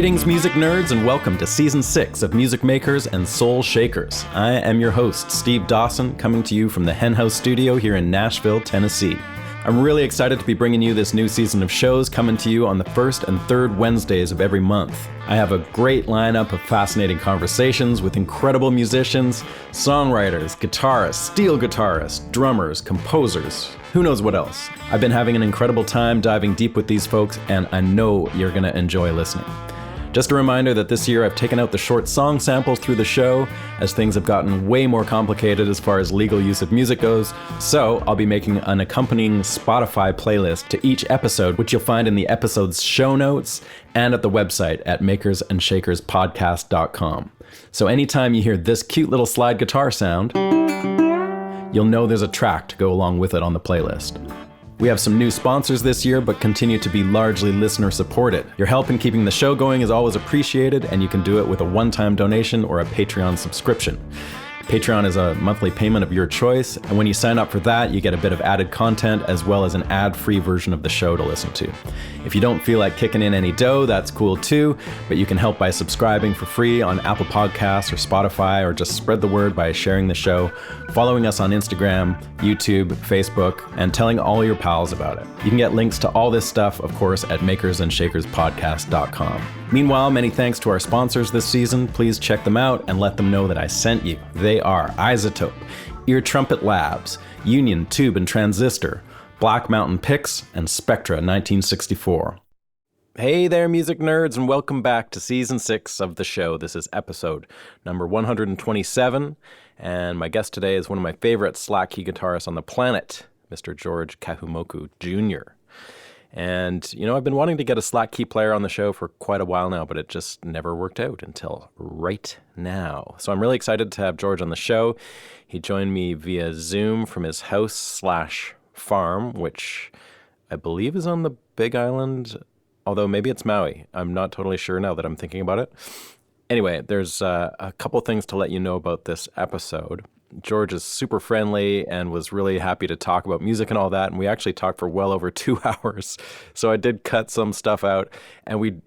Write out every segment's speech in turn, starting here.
Greetings, music nerds, and welcome to Season 6 of Music Makers and Soul Shakers. I am your host, Steve Dawson, coming to you from the Hen House Studio here in Nashville, Tennessee. I'm really excited to be bringing you this new season of shows coming to you on the first and third Wednesdays of every month. I have a great lineup of fascinating conversations with incredible musicians, songwriters, guitarists, steel guitarists, drummers, composers, who knows what else. I've been having an incredible time diving deep with these folks, and I know you're going to enjoy listening. Just a reminder that this year I've taken out the short song samples through the show, as things have gotten way more complicated as far as legal use of music goes, so I'll be making an accompanying Spotify playlist to each episode, which you'll find in the episode's show notes and at the website at makersandshakerspodcast.com. So anytime you hear this cute little slide guitar sound, you'll know there's a track to go along with it on the playlist. We have some new sponsors this year, but continue to be largely listener supported. Your help in keeping the show going is always appreciated, and you can do it with a one-time donation or a Patreon subscription. Patreon is a monthly payment of your choice, and when you sign up for that, you get a bit of added content as well as an ad-free version of the show to listen to. If you don't feel like kicking in any dough, that's cool too, but you can help by subscribing for free on Apple Podcasts or Spotify, or just spread the word by sharing the show, following us on Instagram, YouTube, Facebook, and telling all your pals about it. You can get links to all this stuff, of course, at makersandshakerspodcast.com. Meanwhile, many thanks to our sponsors this season. Please check them out and let them know that I sent you. They are Isotope, Ear Trumpet Labs, Union Tube and Transistor, Black Mountain Picks, and Spectra 1964. Hey there, music nerds, and welcome back to Season 6 of the show. This is episode number 127, and my guest today is one of my favorite slack key guitarists on the planet, Mr. George Kahumoku Jr. And, you know, I've been wanting to get a slack key player on the show for quite a while now, but it just never worked out until right now. So I'm really excited to have George on the show. He joined me via Zoom from his house/farm, which I believe is on the Big Island, although maybe it's Maui. I'm not totally sure now that I'm thinking about it. Anyway, there's a couple things to let you know about this episode. George is super friendly and was really happy to talk about music and all that. And we actually talked for well over 2 hours. So I did cut some stuff out, and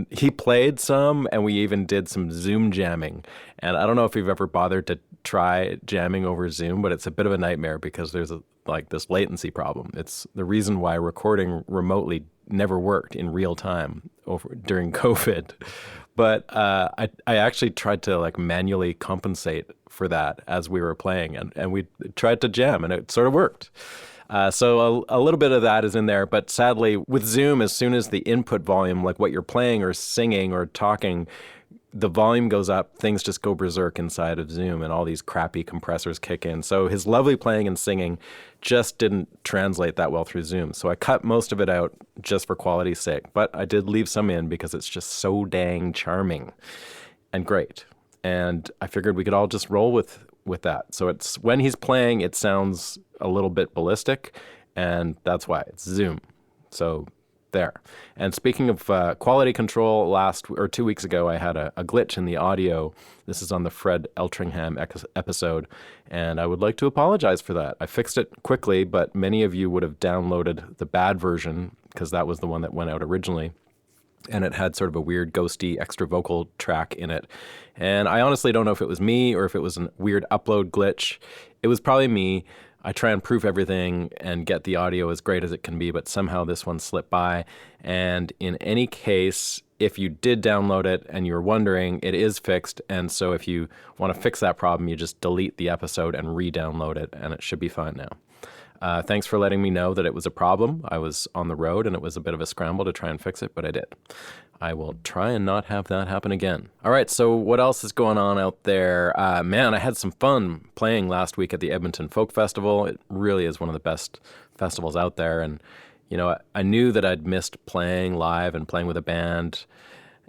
he played some, and we even did some Zoom jamming. And I don't know if you've ever bothered to try jamming over Zoom, but it's a bit of a nightmare because there's this latency problem. It's the reason why recording remotely never worked in real time during COVID. But I actually tried to manually compensate for that as we were playing, and we tried to jam, and it sort of worked. So a little bit of that is in there, but sadly with Zoom, as soon as the input volume, like what you're playing or singing or talking, the volume goes up, things just go berserk inside of Zoom, and all these crappy compressors kick in. So his lovely playing and singing just didn't translate that well through Zoom. So I cut most of it out just for quality's sake, but I did leave some in because it's just so dang charming and great. And I figured we could all just roll with that. So it's when he's playing, it sounds a little bit ballistic, and that's why it's Zoom. So there. And speaking of quality control, 2 weeks ago, I had a glitch in the audio. This is on the Fred Eltringham episode, and I would like to apologize for that. I fixed it quickly, but many of you would have downloaded the bad version because that was the one that went out originally. And it had sort of a weird ghosty extra vocal track in it. And I honestly don't know if it was me or if it was a weird upload glitch. It was probably me. I try and proof everything and get the audio as great as it can be, but somehow this one slipped by. And in any case, if you did download it and you're wondering, it is fixed. And so if you want to fix that problem, you just delete the episode and re-download it, and it should be fine now. Thanks for letting me know that it was a problem. I was on the road and it was a bit of a scramble to try and fix it, but I did. I will try and not have that happen again. All right, so what else is going on out there? Man, I had some fun playing last week at the Edmonton Folk Festival. It really is one of the best festivals out there. And, you know, I knew that I'd missed playing live and playing with a band.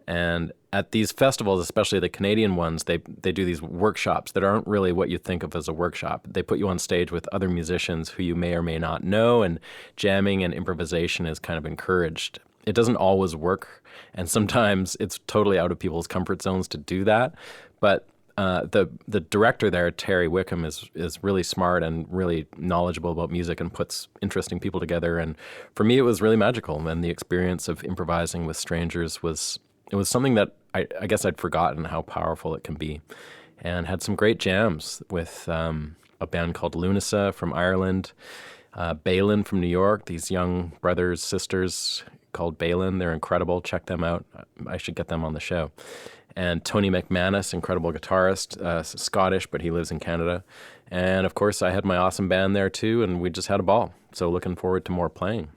And at these festivals, especially the Canadian ones, they do these workshops that aren't really what you think of as a workshop. They put you on stage with other musicians who you may or may not know, and jamming and improvisation is kind of encouraged. It doesn't always work, and sometimes it's totally out of people's comfort zones to do that. But the director there, Terry Wickham, is really smart and really knowledgeable about music and puts interesting people together. And for me, it was really magical. And the experience of improvising with strangers was It was something that I guess I'd forgotten how powerful it can be, and had some great jams with a band called Lunasa from Ireland, Balin from New York, these young brothers, sisters called Balin. They're incredible. Check them out. I should get them on the show. And Tony McManus, incredible guitarist, Scottish, but he lives in Canada. And of course, I had my awesome band there too, and we just had a ball. So looking forward to more playing.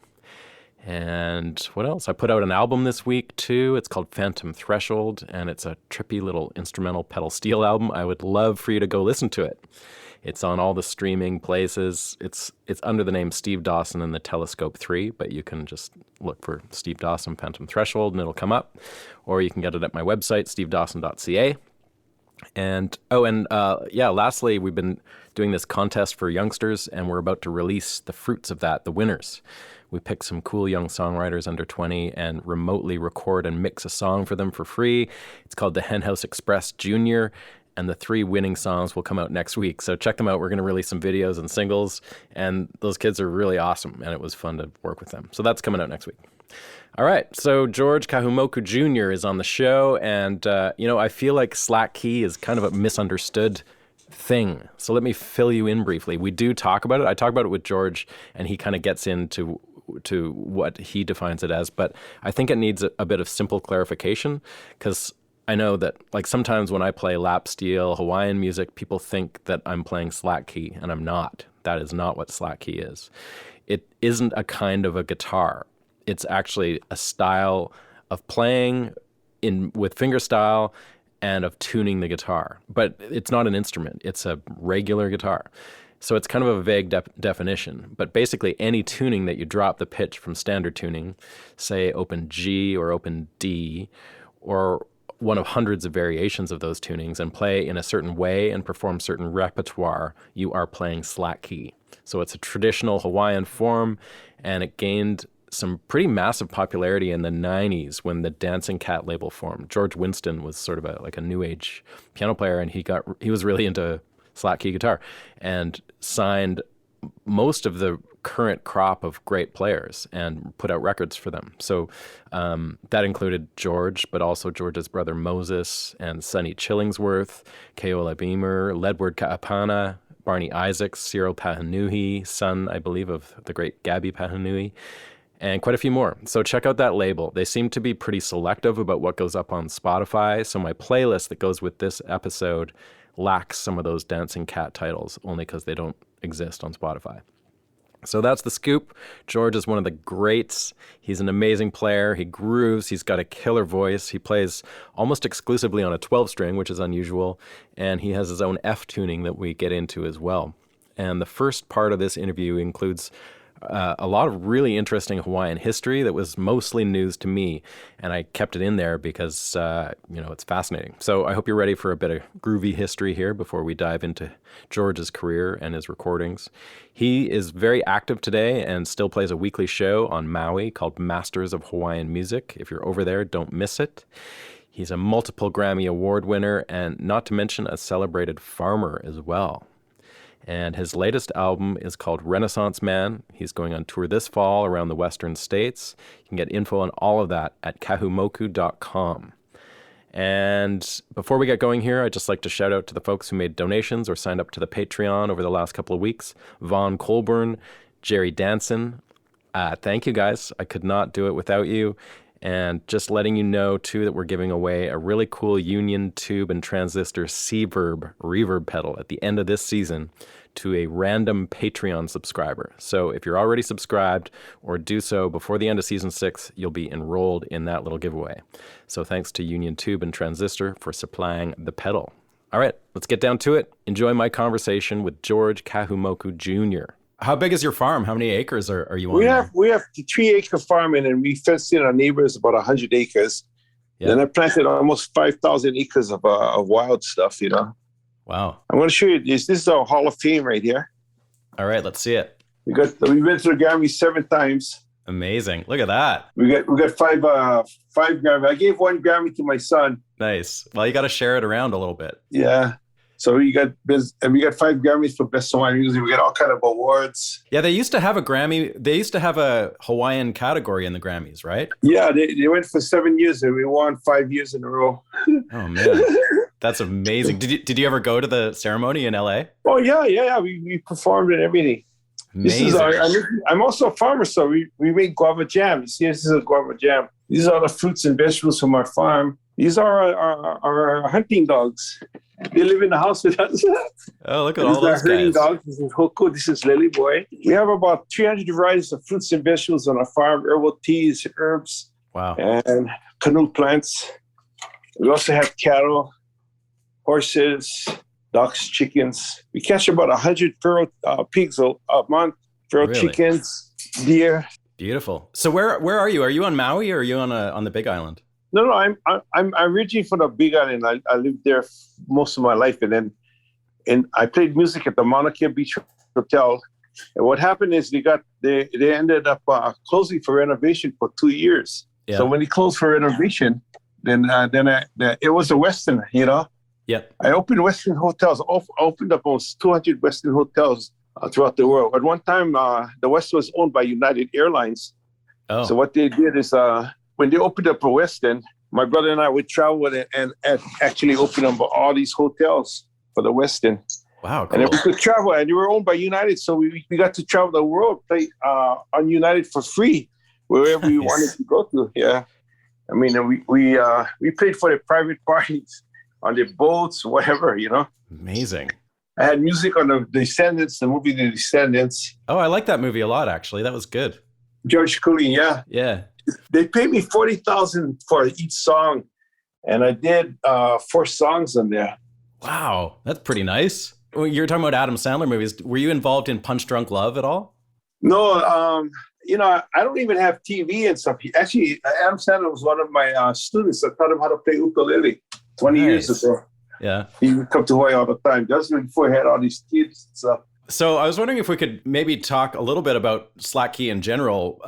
And what else? I put out an album this week too. It's called Phantom Threshold, and it's a trippy little instrumental pedal steel album. I would love for you to go listen to it. It's on all the streaming places. It's under the name Steve Dawson and the Telescope 3, but you can just look for Steve Dawson Phantom Threshold and it'll come up. Or you can get it at my website, stevedawson.ca. And lastly, we've been doing this contest for youngsters, and we're about to release the fruits of that, the winners. We picked some cool young songwriters under 20 and remotely record and mix a song for them for free. It's called the Henhouse Express Jr., and the 3 winning songs will come out next week. So check them out. We're going to release some videos and singles, and those kids are really awesome, and it was fun to work with them. So that's coming out next week. All right, so George Kahumoku Jr. is on the show, and I feel like slack key is kind of a misunderstood thing. So let me fill you in briefly. We do talk about it. I talk about it with George, and he kind of gets into what he defines it as, but I think it needs a bit of simple clarification, because I know that like sometimes when I play lap steel, Hawaiian music, people think that I'm playing slack key, and I'm not. That is not what slack key is. It isn't a kind of a guitar. It's actually a style of playing with finger style and of tuning the guitar. But it's not an instrument. It's a regular guitar. So it's kind of a vague definition. But basically any tuning that you drop the pitch from standard tuning, say open G or open D, or one of hundreds of variations of those tunings, and play in a certain way and perform certain repertoire, you are playing slack key. So it's a traditional Hawaiian form, and it gained some pretty massive popularity in the 90s when the Dancing Cat label formed. George Winston was sort of a new age piano player, and he was really into slack key guitar and signed most of the current crop of great players and put out records for them. So that included George, but also George's brother Moses and Sonny Chillingworth, Keola Beamer, Ledward Ka'apana, Barney Isacs, Cyril Pahanui, son, I believe, of the great Gabby Pahanui, and quite a few more. So check out that label. They seem to be pretty selective about what goes up on Spotify. So my playlist that goes with this episode lacks some of those Dancing Cat titles, only because they don't exist on Spotify. So that's the scoop. George is one of the greats. He's an amazing player. He grooves. He's got a killer voice. He plays almost exclusively on a 12-string, which is unusual. And he has his own F tuning that we get into as well. And the first part of this interview includes a lot of really interesting Hawaiian history that was mostly news to me, and I kept it in there because, it's fascinating. So I hope you're ready for a bit of groovy history here before we dive into George's career and his recordings. He is very active today and still plays a weekly show on Maui called Masters of Hawaiian Music. If you're over there, don't miss it. He's a multiple Grammy Award winner, and not to mention a celebrated farmer as well. And his latest album is called Renaissance Man. He's going on tour this fall around the Western States. You can get info on all of that at kahumoku.com. And before we get going here, I'd just like to shout out to the folks who made donations or signed up to the Patreon over the last couple of weeks. Vaughn Colburn, Jerry Danson. Thank you, guys. I could not do it without you. And just letting you know, too, that we're giving away a really cool Union Tube and Transistor C-Verb reverb pedal at the end of this season to a random Patreon subscriber. So if you're already subscribed or do so before the end of Season 6, you'll be enrolled in that little giveaway. So thanks to Union Tube and Transistor for supplying the pedal. All right, let's get down to it. Enjoy my conversation with George Kahumoku Jr. How big is your farm? How many acres are you on? We have 3-acre farming, and we fenced in our neighbors about 100 acres. Yeah. And I planted almost 5,000 acres of wild stuff, Wow. I'm going to show you this. This is our Hall of Fame right here. All right, let's see it. We've been to the Grammy 7 times. Amazing. Look at that. We got five Grammy. I gave 1 Grammy to my son. Nice. Well, you got to share it around a little bit. Yeah. So we got 5 Grammys for Best Hawaiian Music. We got all kind of awards. Yeah, they used to have a Grammy. They used to have a Hawaiian category in the Grammys, right? Yeah, they went for 7 years and we won 5 years in a row. Oh man, that's amazing. Did you ever go to the ceremony in LA? Oh yeah. We performed and everything. Amazing. I'm also a farmer, so we make guava jam. You see, this is a guava jam. These are the fruits and vegetables from our farm. These are our hunting dogs. They live in the house with us. Oh, look at all those herding guys. dogs. This is Hoku. This is Lily Boy. We have about 300 varieties of fruits and vegetables on our farm, herbal teas, herbs, Wow. and canoe plants. We also have cattle, horses, ducks, chickens. We catch about 100 feral pigs a month, feral Really? chickens, deer. Beautiful. So where are you? Are you on Maui or are you on the Big Island? No, I'm originally from the Big Island. I lived there most of my life, and I played music at the Mauna Kea Beach Hotel. And what happened is they ended up closing for renovation for 2 years. Yeah. So when they closed for renovation, then it was a Westin, you know. Yep. I opened Westin hotels. Opened up almost 200 Westin hotels throughout the world. At one time, the Westin was owned by United Airlines. Oh. So what they did is when they opened up a Westin, my brother and I would travel with it and actually open up all these hotels for the Westin. Wow, cool. And then we could travel, and they were owned by United, so we got to travel the world, play on United for free wherever we wanted to go to. Yeah, I mean, we played for the private parties on the boats, whatever, you know. Amazing. I had music on the Descendants, the movie The Descendants. Oh, I like that movie a lot, actually. That was good. George Clooney, yeah. Yeah. They paid me $40,000 for each song, and I did 4 songs on there. Wow, that's pretty nice. Well, you're talking about Adam Sandler movies. Were you involved in Punch Drunk Love at all? No, you know, I don't even have TV and stuff. Actually, Adam Sandler was one of my students. I taught him how to play ukulele 20 years ago. Yeah. He would come to Hawaii all the time. Just before he had all these kids and stuff. So I was wondering if we could maybe talk a little bit about slack key in general.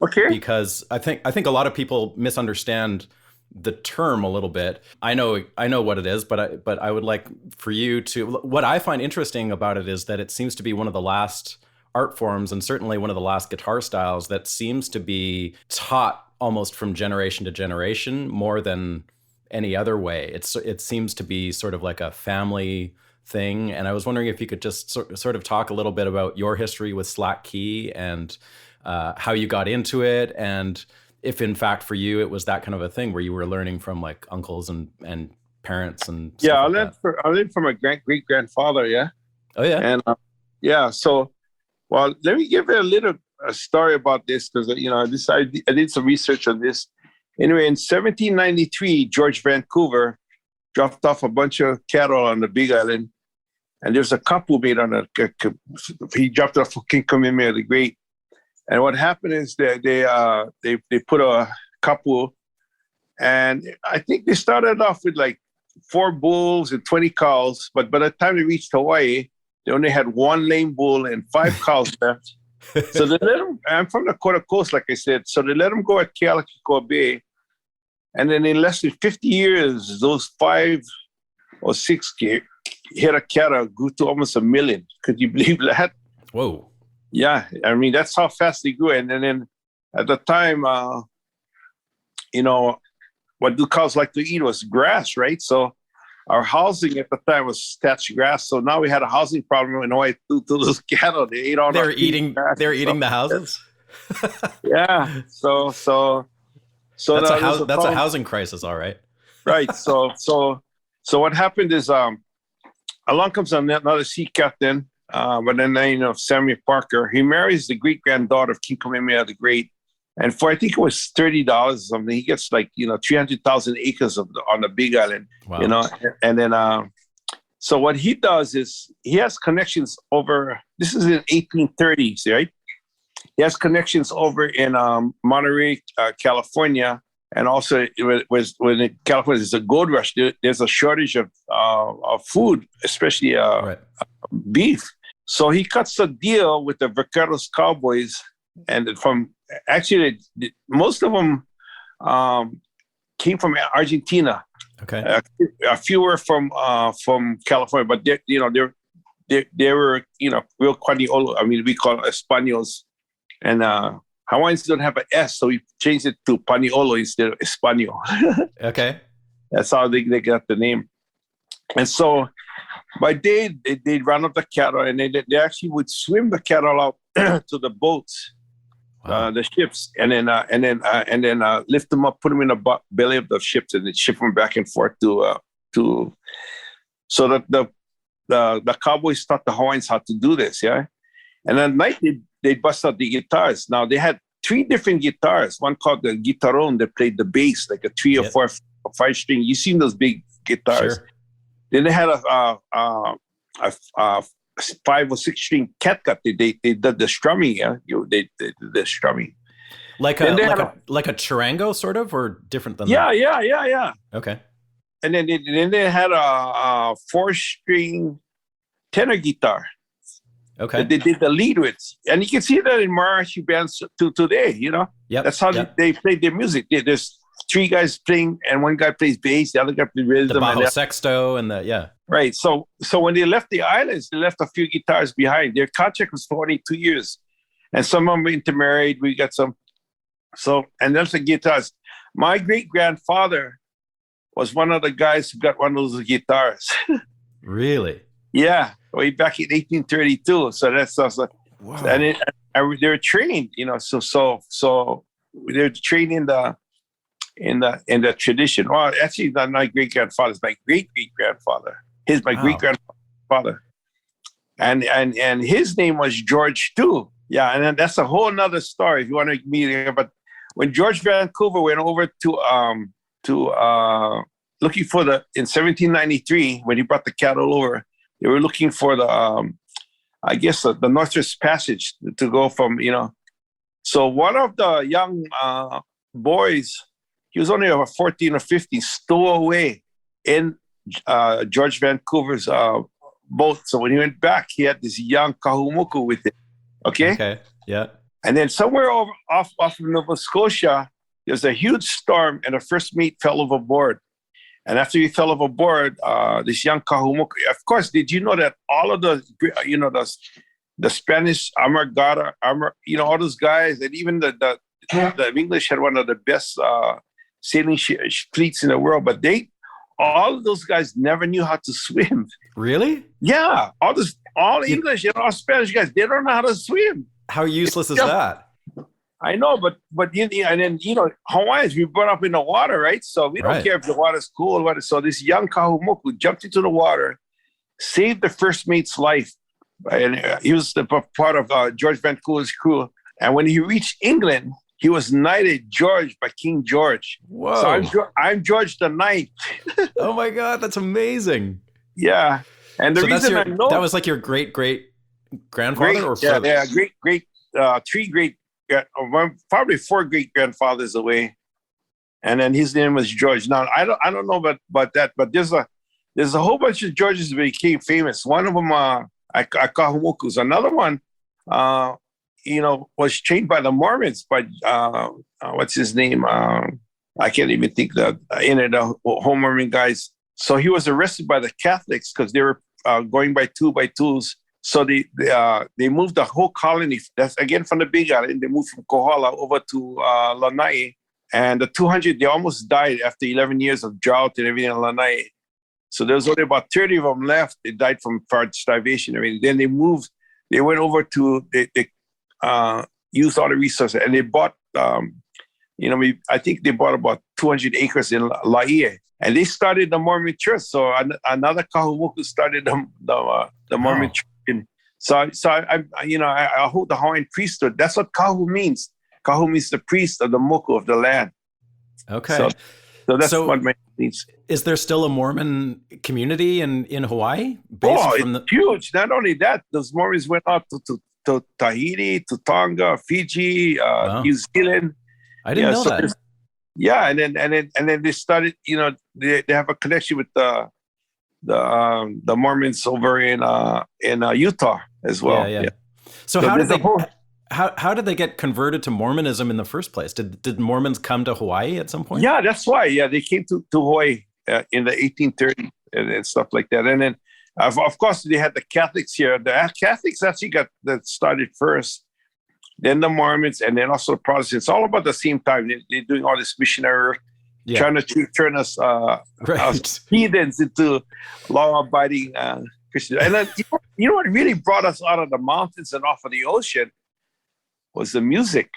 Okay. Because I think a lot of people misunderstand the term a little bit. I know what it is, but I would like for you to. What I find interesting about it is that it seems to be one of the last art forms, and certainly one of the last guitar styles that seems to be taught almost from generation to generation more than any other way. It seems to be sort of like a family thing, and I was wondering if you could just sort of talk a little bit about your history with slack key and how you got into it, and if in fact for you it was that kind of a thing where you were learning from like uncles and parents and stuff. Yeah, like I learned from my great grandfather. Yeah. Oh yeah. And yeah, so well, let me give you a story about this, because you know I did some research on this. Anyway, in 1793, George Vancouver dropped off a bunch of cattle on the Big Island, and there's a kapu made on he dropped it off for King Kamehameha the Great. And what happened is that they put a kapu, and I think they started off with like 4 bulls and 20 cows, but by the time they reached Hawaii, they only had 1 lame bull and 5 cows left. So they let them. I'm from the Dakota Coast, like I said. So they let them go at Keola Beamer. And then in less than 50 years, those 5 or 6 head of cattle grew to almost 1 million. Could you believe that? Whoa. Yeah, I mean, that's how fast they grew. And then at the time, you know, what do cows like to eat was grass, right? So our housing at the time was thatched grass. So now we had a housing problem in Hawaii due to those cattle. They ate all They're eating the houses? Yeah. So that's a housing crisis, all right. Right. So what happened is along comes another sea captain by the name of Samuel Parker. He marries the great granddaughter of King Kamehameha the Great, and for I think it was $30 or something, he gets like 300,000 acres on the Big Island. Wow. You know, and then so what he does is he has connections over. This is in 1830s, right? He has connections over in Monterey, California, and also when in California there's a gold rush. There's a shortage of food, especially beef. So he cuts a deal with the Vaqueros Cowboys, and most of them came from Argentina. Okay. A few were from California, but they were real Quaniolo. I mean, we call it Españols, and Hawaiians don't have an S, so we changed it to Paniolo instead of Espanol. Okay. That's how they got the name. And so by day they'd run up the cattle, and they actually would swim the cattle out to the boats. Wow. The ships, and then lift them up, put them in the belly of the ships, and then ship them back and forth to. So that the cowboys taught the Hawaiians how to do this, yeah. And at night they bust out the guitars. Now they had 3 different guitars. One called the guitarón that played the bass, like a 3 or 4 or 5 string. You seen those big guitars? Sure. Then they had a 5 or 6 string catgut. They did the strumming, yeah. They did the strumming. Like a charango, sort of, or different than that? Yeah. Okay. And then they had a 4-string tenor guitar. Okay. That they did the lead with, and you can see that in mariachi bands to today. Yep. That's how they play their music. There's 3 guys playing, and one guy plays bass, the other guy plays rhythm. The bajo sexto and Right. So when they left the islands, they left a few guitars behind. Their contract was 42 years, and some of them intermarried. We got some. So, and that's the guitars. My great grandfather was one of the guys who got one of those guitars. Really? Yeah, way back in 1832. So that's also, wow. And they were trained, So they're trained in the tradition. Well, actually, not my great grandfather. It's my great grandfather. My great grandfather, and his name was George too. Yeah, and then that's a whole nother story if you want to meet him. But when George Vancouver went over to looking for in 1793 when he brought the cattle over. They were looking for the Northwest Passage to go from, So one of the young boys, he was only about 14 or 15, stowed away in George Vancouver's boat. So when he went back, he had this young Kahumoku with him. Okay? Okay, yeah. And then somewhere off of Nova Scotia, there's a huge storm, and the first mate fell overboard. And after he fell overboard, this young Kahumoku, of course, did you know that all of the Spanish Armagada, all those guys, and even the English had one of the best sailing fleets in the world, but all of those guys never knew how to swim. Really? Yeah, all English and all Spanish guys, they don't know how to swim. How useless is that? I know, but and then Hawaiians, we brought up in the water, right? So we don't care if the water's cool or what. So this young Kahumoku jumped into the water, saved the first mate's life, and he was the part of George Vancouver's crew. And when he reached England, he was knighted George by King George. Whoa! So I'm George the Ninth. Oh my God, that's amazing. Yeah, and the reason I know that was like your great grandfather, great 3 great. Probably 4 great grandfathers away, and then his name was George. Now I don't know about that, but there's a whole bunch of Georges that became famous. One of them, Kahumoku's. Another one, was trained by the Mormons. But what's his name? I can't even think the whole Mormon guys. So he was arrested by the Catholics because they were going by 2x2s. So they moved the whole colony. That's again from the Big Island. They moved from Kohala over to Lanai, and the 200 they almost died after 11 years of drought and everything in Lanai. So there was only about 30 of them left. They died from starvation and everything. Then they moved. They went over to they used all the resources, and they bought. I think they bought about 200 acres in Laie, and they started the Mormon Church. So another Kahumoku started the Mormon Church. So I hold the Hawaiian priesthood. That's what Kahu means. Kahu means the priest of the moku of the land. Okay. So that's what it means. Is there still a Mormon community in Hawaii? It's huge. Not only that, those Mormons went out to Tahiti, to Tonga, Fiji, New Zealand. I didn't know that. Yeah, and then they started. They have a connection with the Mormons over in Utah as well. Yeah. So how did they get converted to Mormonism in the first place? Did Mormons come to Hawaii at some point? Yeah, that's why. Yeah, they came to Hawaii. in the 1830s and stuff like that. And then, of course, they had the Catholics here. The Catholics actually got that started first, then the Mormons, and then also the Protestants. All about the same time. They're doing all this missionary work, trying to turn us heathens into law-abiding Christians. And then, you know what really brought us out of the mountains and off of the ocean was the music.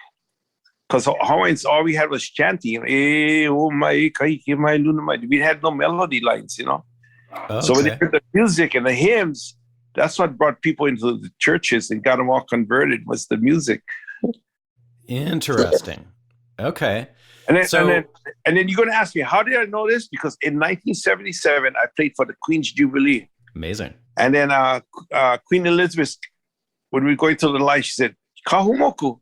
Because Hawaiians, all we had was chanting. We had no melody lines, you know. Okay. So when they heard the music and the hymns, that's what brought people into the churches and got them all converted, was the music. Interesting. Okay. And then you're going to ask me, how did I know this? Because in 1977, I played for the Queen's Jubilee. Amazing. And then Queen Elizabeth, when we were going through the line, she said, Kahumoku.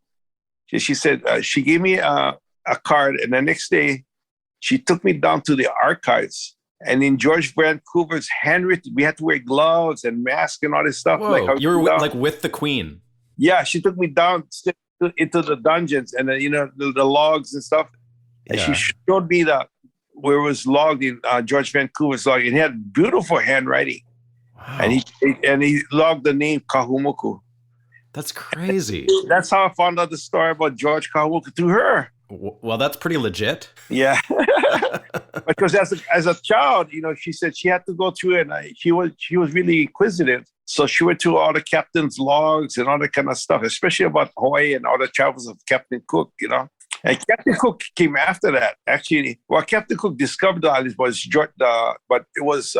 She said, she gave me a card, and the next day, she took me down to the archives. And in George Vancouver's handwritten, we had to wear gloves and masks and all this stuff. Whoa, you were like with the Queen. Yeah, she took me down into the dungeons and the logs and stuff. And she showed me where it was logged in George Vancouver's log. And he had beautiful handwriting. Wow. And he logged the name Kahumoku. That's crazy. That's how I found out the story about George Kahumoku, through her. Well, that's pretty legit. Yeah. Because as a child, she said she had to go through it, and she was really inquisitive. So she went through all the captain's logs and all that kind of stuff, especially about Hawaii and all the travels of Captain Cook, And Captain Cook came after that. Actually, Captain Cook discovered the island was George, but it was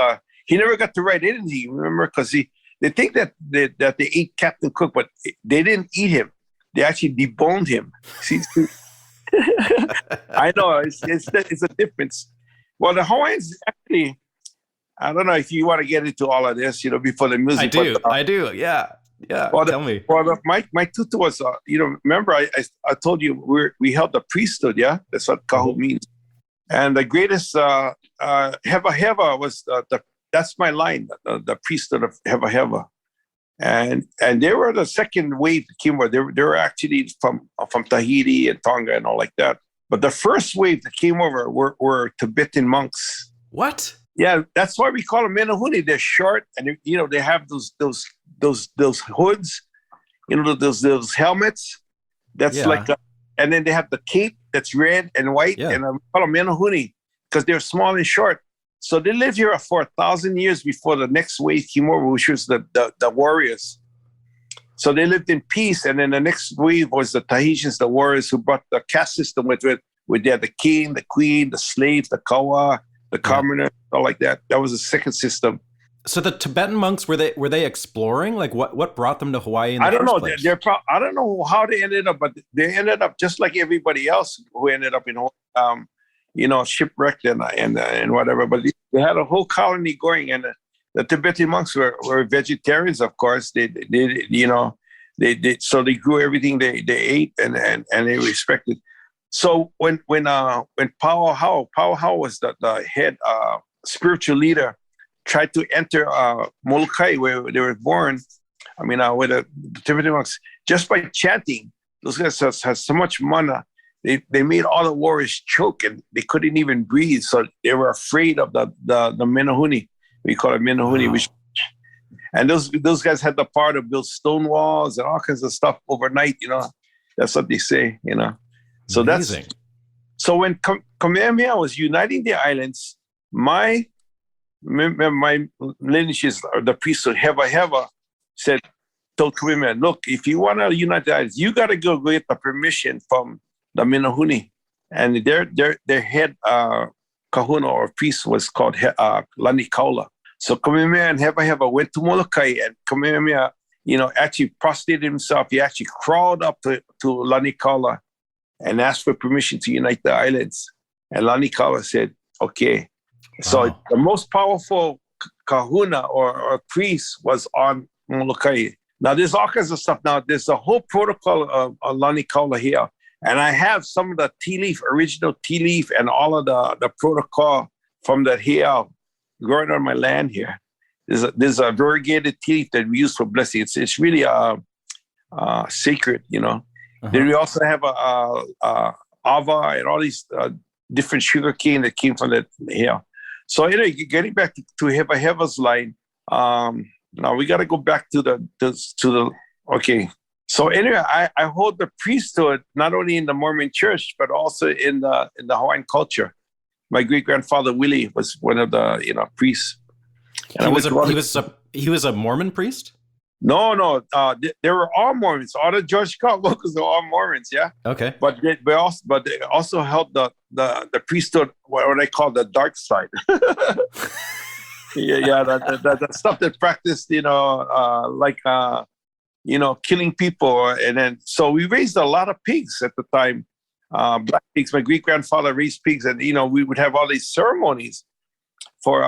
he never got to write anything. Remember, because they think that they ate Captain Cook, but they didn't eat him. They actually deboned him. See, I know it's a difference. Well, the Hawaiians actually, I don't know if you want to get into all of this, before the music. I do. Yeah. Well, tell me. Well, my tutu was, remember I told you we held the priesthood. Yeah, that's what kahu means. And the greatest Heva Heva was that's my line, the priesthood of Heva Heva. And they were the second wave that came over. They were actually from Tahiti and Tonga and all like that. But the first wave that came over were Tibetan monks. What? Yeah, that's why we call them menahuni. They're short, and they have those hoods, those helmets. That's like, and then they have the cape that's red and white, and we call them menahuni because they're small and short. So they lived here for 1,000 years before the next wave came over, which was the warriors. So they lived in peace, and then the next wave was the Tahitians, the warriors who brought the caste system with it. They had the king, the queen, the slave, the kawa, the commoner, all like that. That was the second system. So the Tibetan monks, were they exploring? Like what brought them to Hawaii in the first place? I don't know how they ended up, but they ended up just like everybody else who ended up in Hawaii, shipwrecked and whatever. But they had a whole colony going, and the Tibetan monks were vegetarians, of course. They so they grew everything they ate and they respected. So when Pauhau was the head spiritual leader, tried to enter Molokai, where they were born, with the Tibetan monks, just by chanting. Those guys had so much mana. They made all the warriors choke, and they couldn't even breathe. So they were afraid of the menahuni. We call it menahuni. Wow. And those guys had the power to build stone walls and all kinds of stuff overnight. That's what they say. So amazing. So when Kamehameha was uniting the islands, my lineages, or the priesthood Heva Heva, told Kamehameha, look, if you want to unite the islands, you got to go get the permission from the menahuni. And their head kahuna or priest was called Lani Kaula. So Kamehameha and Heva Heva went to Molokai, and Kamehameha, actually prostrated himself. He actually crawled up to Lani Kaula and asked for permission to unite the islands. And Lani Kaula said, okay. So the most powerful kahuna or priest was on Molokai. Now there's all kinds of stuff. Now there's a whole protocol of Lani Kaula here. And I have some of the original tea leaf and all of the protocol from the heiau growing on my land here. There's a variegated tea leaf that we use for blessing. It's really sacred, Then we also have ava and all these different sugar cane that came from the heiau. So anyway, getting back to Heva Heva's line, now we got to go back to the okay. So anyway, I hold the priesthood not only in the Mormon Church but also in the Hawaiian culture. My great grandfather Willie was one of the priests. And he was a Mormon priest? No. They were all Mormons. All the George Scott locals are all Mormons. Yeah. Okay. But they also held the priesthood, what I call the dark side. The stuff that practiced, killing people, and then so we raised a lot of pigs at the time, black pigs. My great grandfather raised pigs, and we would have all these ceremonies for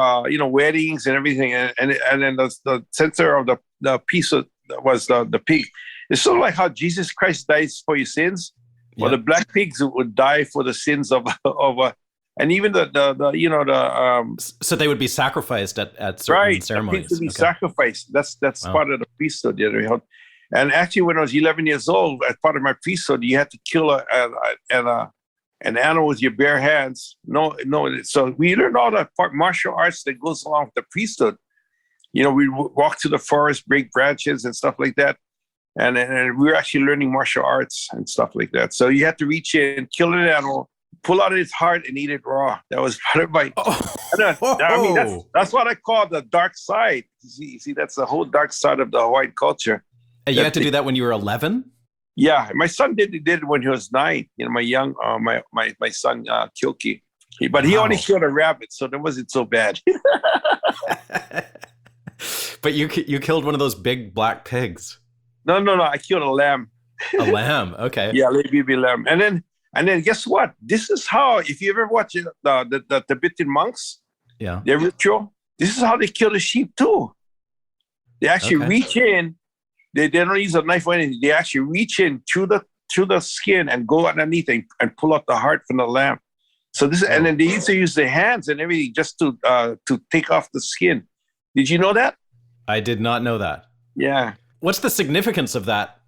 weddings and everything, and then the center of the piece was the pig. It's sort of like how Jesus Christ dies for your sins. Well, the black pigs would die for the sins of and even so they would be sacrificed at certain ceremonies. Pigs would be sacrificed. That's part of the priesthood. And actually, when I was 11 years old, as part of my priesthood, you had to kill an animal with your bare hands. No. So we learned all the martial arts that goes along with the priesthood. We walk to the forest, break branches and stuff like that. And we were actually learning martial arts and stuff like that. So you had to reach in, kill an animal, pull out its heart, and eat it raw. That was part of my. That's what I call the dark side. You see, that's the whole dark side of the Hawaiian culture. And you had to do that when you were 11? Yeah, my son did it when he was 9. My son Kilki, but he only killed a rabbit, so that wasn't so bad. But you killed one of those big black pigs. No, I killed a lamb. A lamb, okay. Yeah, baby lamb, and then guess what? This is how, if you ever watch the Tibetan monks, their ritual. This is how they kill the sheep too. They actually reach in. They don't use a knife or anything. They actually reach in through the skin and go underneath and pull out the heart from the lamb. So and then they used to use their hands and everything just to take off the skin. Did you know that? I did not know that. Yeah. What's the significance of that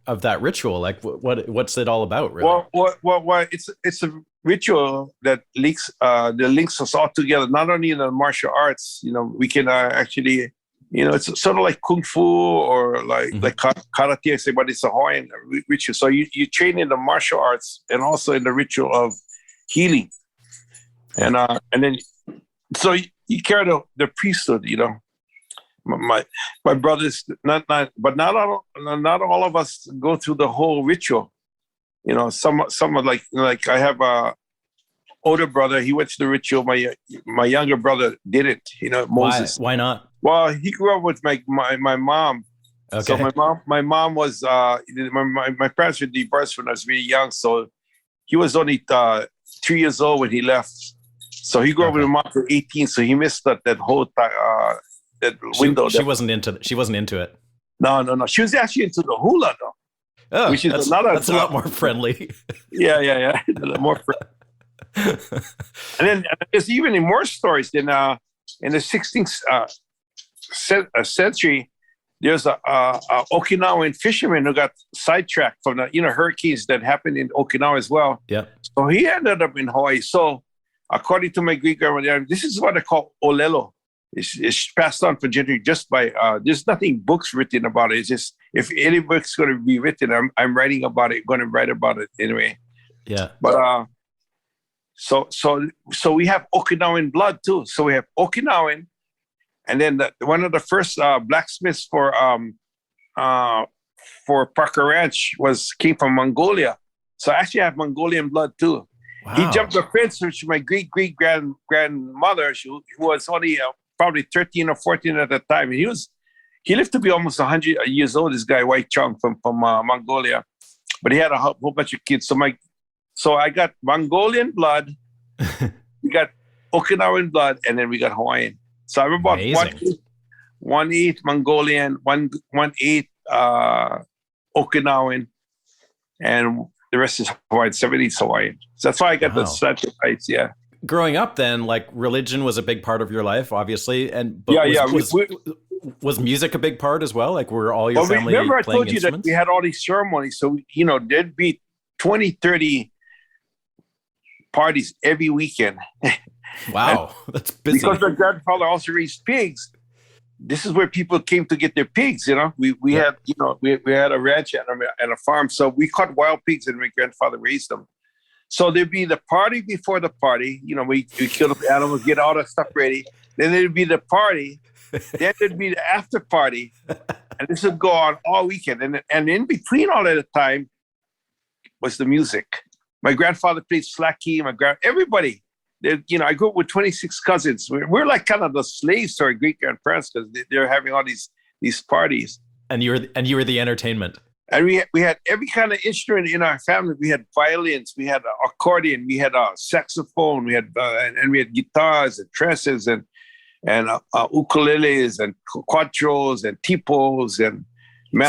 ritual? Like, what's it all about, really? Well, it's a ritual that links us all together. Not only in the martial arts, we can actually. It's sort of like kung fu or like karate, I say, but it's a Hawaiian ritual. So you train in the martial arts and also in the ritual of healing, and then so you carry the priesthood. My brothers, not all of us go through the whole ritual. Some are like I have a older brother. He went to the ritual. My younger brother didn't. Moses. Why not? Well, he grew up with my mom. Okay. So my mom was my parents were divorced when I was really young. So he was only 3 years old when he left. So he grew up with my mom for 18. So he missed that whole that window. She wasn't into it. No. She was actually into the hula though. Oh, which is that's a lot more friendly. Yeah, a lot more friendly. And then there's even more stories. In the 16th century, there's a Okinawan fisherman who got sidetracked from the hurricanes that happened in Okinawa as well. Yeah. So he ended up in Hawaii. So according to my Greek grandmother, this is what I call olelo. It's passed on for generation just by there's nothing books written about it. It's just if any book's going to be written, I'm writing about it. Going to write about it anyway. Yeah. But so we have Okinawan blood too. So we have Okinawan, and then one of the first blacksmiths for Parker Ranch came from Mongolia. So I actually have Mongolian blood too. Wow. He jumped the fence, which my great grandmother, who was only probably 13 or 14 at the time. And he lived to be almost 100 years old. This guy, White Chong from Mongolia, but he had a whole bunch of kids. So I got Mongolian blood, we got Okinawan blood, and then we got Hawaiian. So I'm about 1/8 Mongolian, 1/8 Okinawan, and the rest is Hawaiian. 70 is Hawaiian. So that's why I got the sacrifice. Yeah. Growing up, then, like, religion was a big part of your life, obviously, was music a big part as well? Like, were all your family remember playing I told you instruments? That we had all these ceremonies, so there'd be 20, 30 parties every weekend. Wow, that's busy. Because my grandfather also raised pigs, this is where people came to get their pigs. We had we had a ranch and a farm, so we caught wild pigs, and my grandfather raised them. So there'd be the party before the party. We kill the animals, get all that stuff ready. Then there'd be the party. Then there'd be the after party, and this would go on all weekend. And in between all of the time was the music. My grandfather played slacky. Everybody. I grew up with 26 cousins. We're like kind of the slaves to our great grandparents because they're having all these parties. And you were the entertainment. And we had every kind of instrument in our family. We had violins, we had accordion, we had a saxophone, we had guitars and trasses and ukuleles and cuatros and tipos and.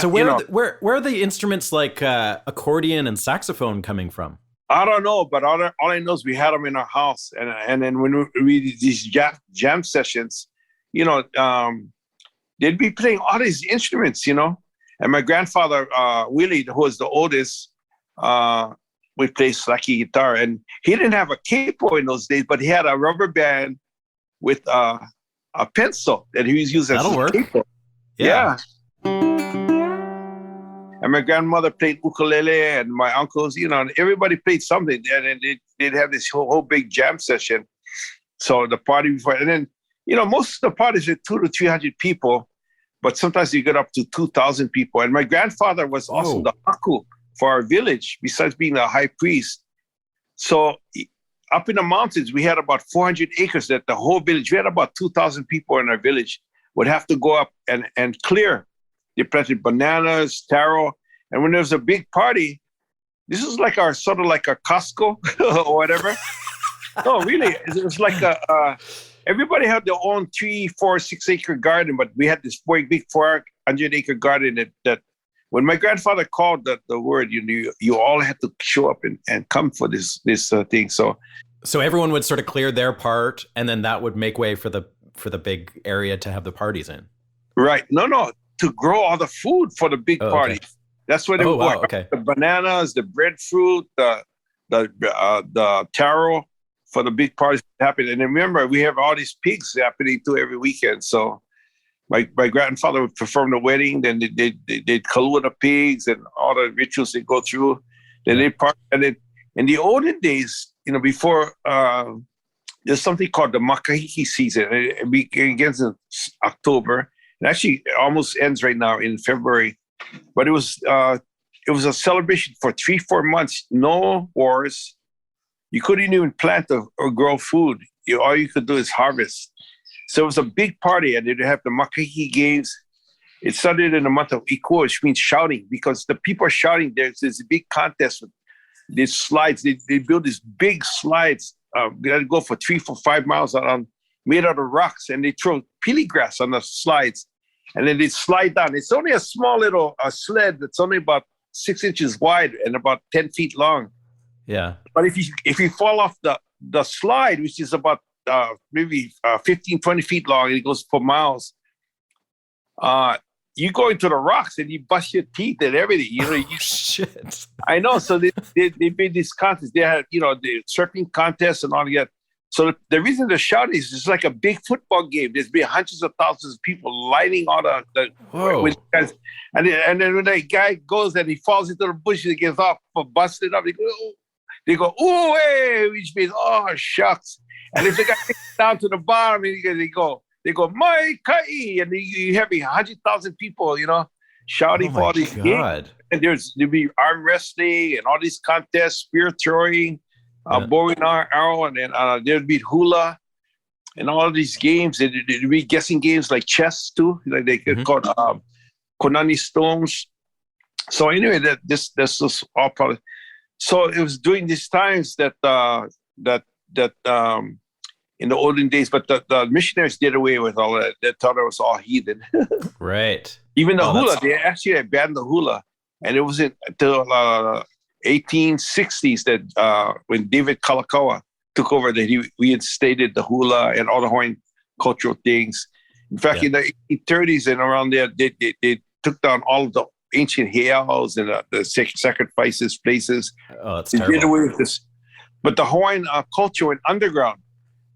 So where are the instruments like accordion and saxophone coming from? I don't know, but all I know is we had them in our house, and then when we did these jam sessions, they'd be playing all these instruments, And my grandfather Willie, who was the oldest, would play slacky guitar, and he didn't have a capo in those days, but he had a rubber band with a pencil that he was using as a capo. Yeah. And my grandmother played ukulele, and my uncles, and everybody played something. And they'd have this whole big jam session. So the party before, and then, most of the parties are 200 to 300 people, but sometimes you get up to 2,000 people. And my grandfather was also the haku for our village, besides being a high priest. So up in the mountains, we had about 400 acres that the whole village, we had about 2,000 people in our village, would have to go up and clear. They planted bananas, taro. And when there was a big party, this is like sort of like a Costco or whatever. No, really. It was like everybody had their own 3, 4, 6 acre garden, but we had this big 400 acre garden that when my grandfather called the word, you all had to show up and come for this thing. So everyone would sort of clear their part, and then that would make way for the big area to have the parties in. Right. No. To grow all the food for the big party. Okay. That's what they would want. Okay. The bananas, the breadfruit, the taro for the big parties happen. And remember, we have all these pigs happening too every weekend. So my grandfather would perform the wedding, then they'd kalua the pigs and all the rituals they go through. Then they part. And then in the olden days, before there's something called the makahiki season. It begins in October. It actually almost ends right now in February, but it was a celebration for 3-4 months. No wars. You couldn't even plant or grow food. All you could do is harvest. So it was a big party, and they'd have the makahiki games. It started in the month of Ikuo, which means shouting, because the people are shouting. There's this big contest with these slides. They build these big slides. They had to go for 3-5 miles made out of rocks, and they throw pili grass on the slides, and then they slide down. It's only a small little sled that's only about 6 inches wide and about 10 feet long. Yeah. But if you fall off the slide, which is about maybe 15, 20 feet long, and it goes for miles, you go into the rocks and you bust your teeth and everything. Shit. I know. So they made these contests. They had, the surfing contests and all that. So the reason they're shouting is it's like a big football game. There's been hundreds of thousands of people lining all the guys. And then when that guy goes and he falls into the bush and he gets off busted up, they go, ooh, hey, which means, oh, shucks. And if the guy gets down to the bottom, they go, my kai, and you have 100,000 people, shouting for all these games. And there'll be arm wrestling and all these contests, spear throwing, bow and arrow, and then there'd be hula and all of these games. There'd be guessing games like chess too, like they could call Konani stones. So anyway, this was all part of. So it was during these times that in the olden days, but the missionaries did away with all that. They thought it was all heathen. Right. Even the hula, they actually banned the hula, and it wasn't until 1860s that when David Kalakaua took over that he reinstated the hula and all the Hawaiian cultural things. In fact, in the 1830s and around there, they took down all of the ancient heiaus and the sacrifices places. Oh, that's they terrible. did away with this. But the Hawaiian culture went underground.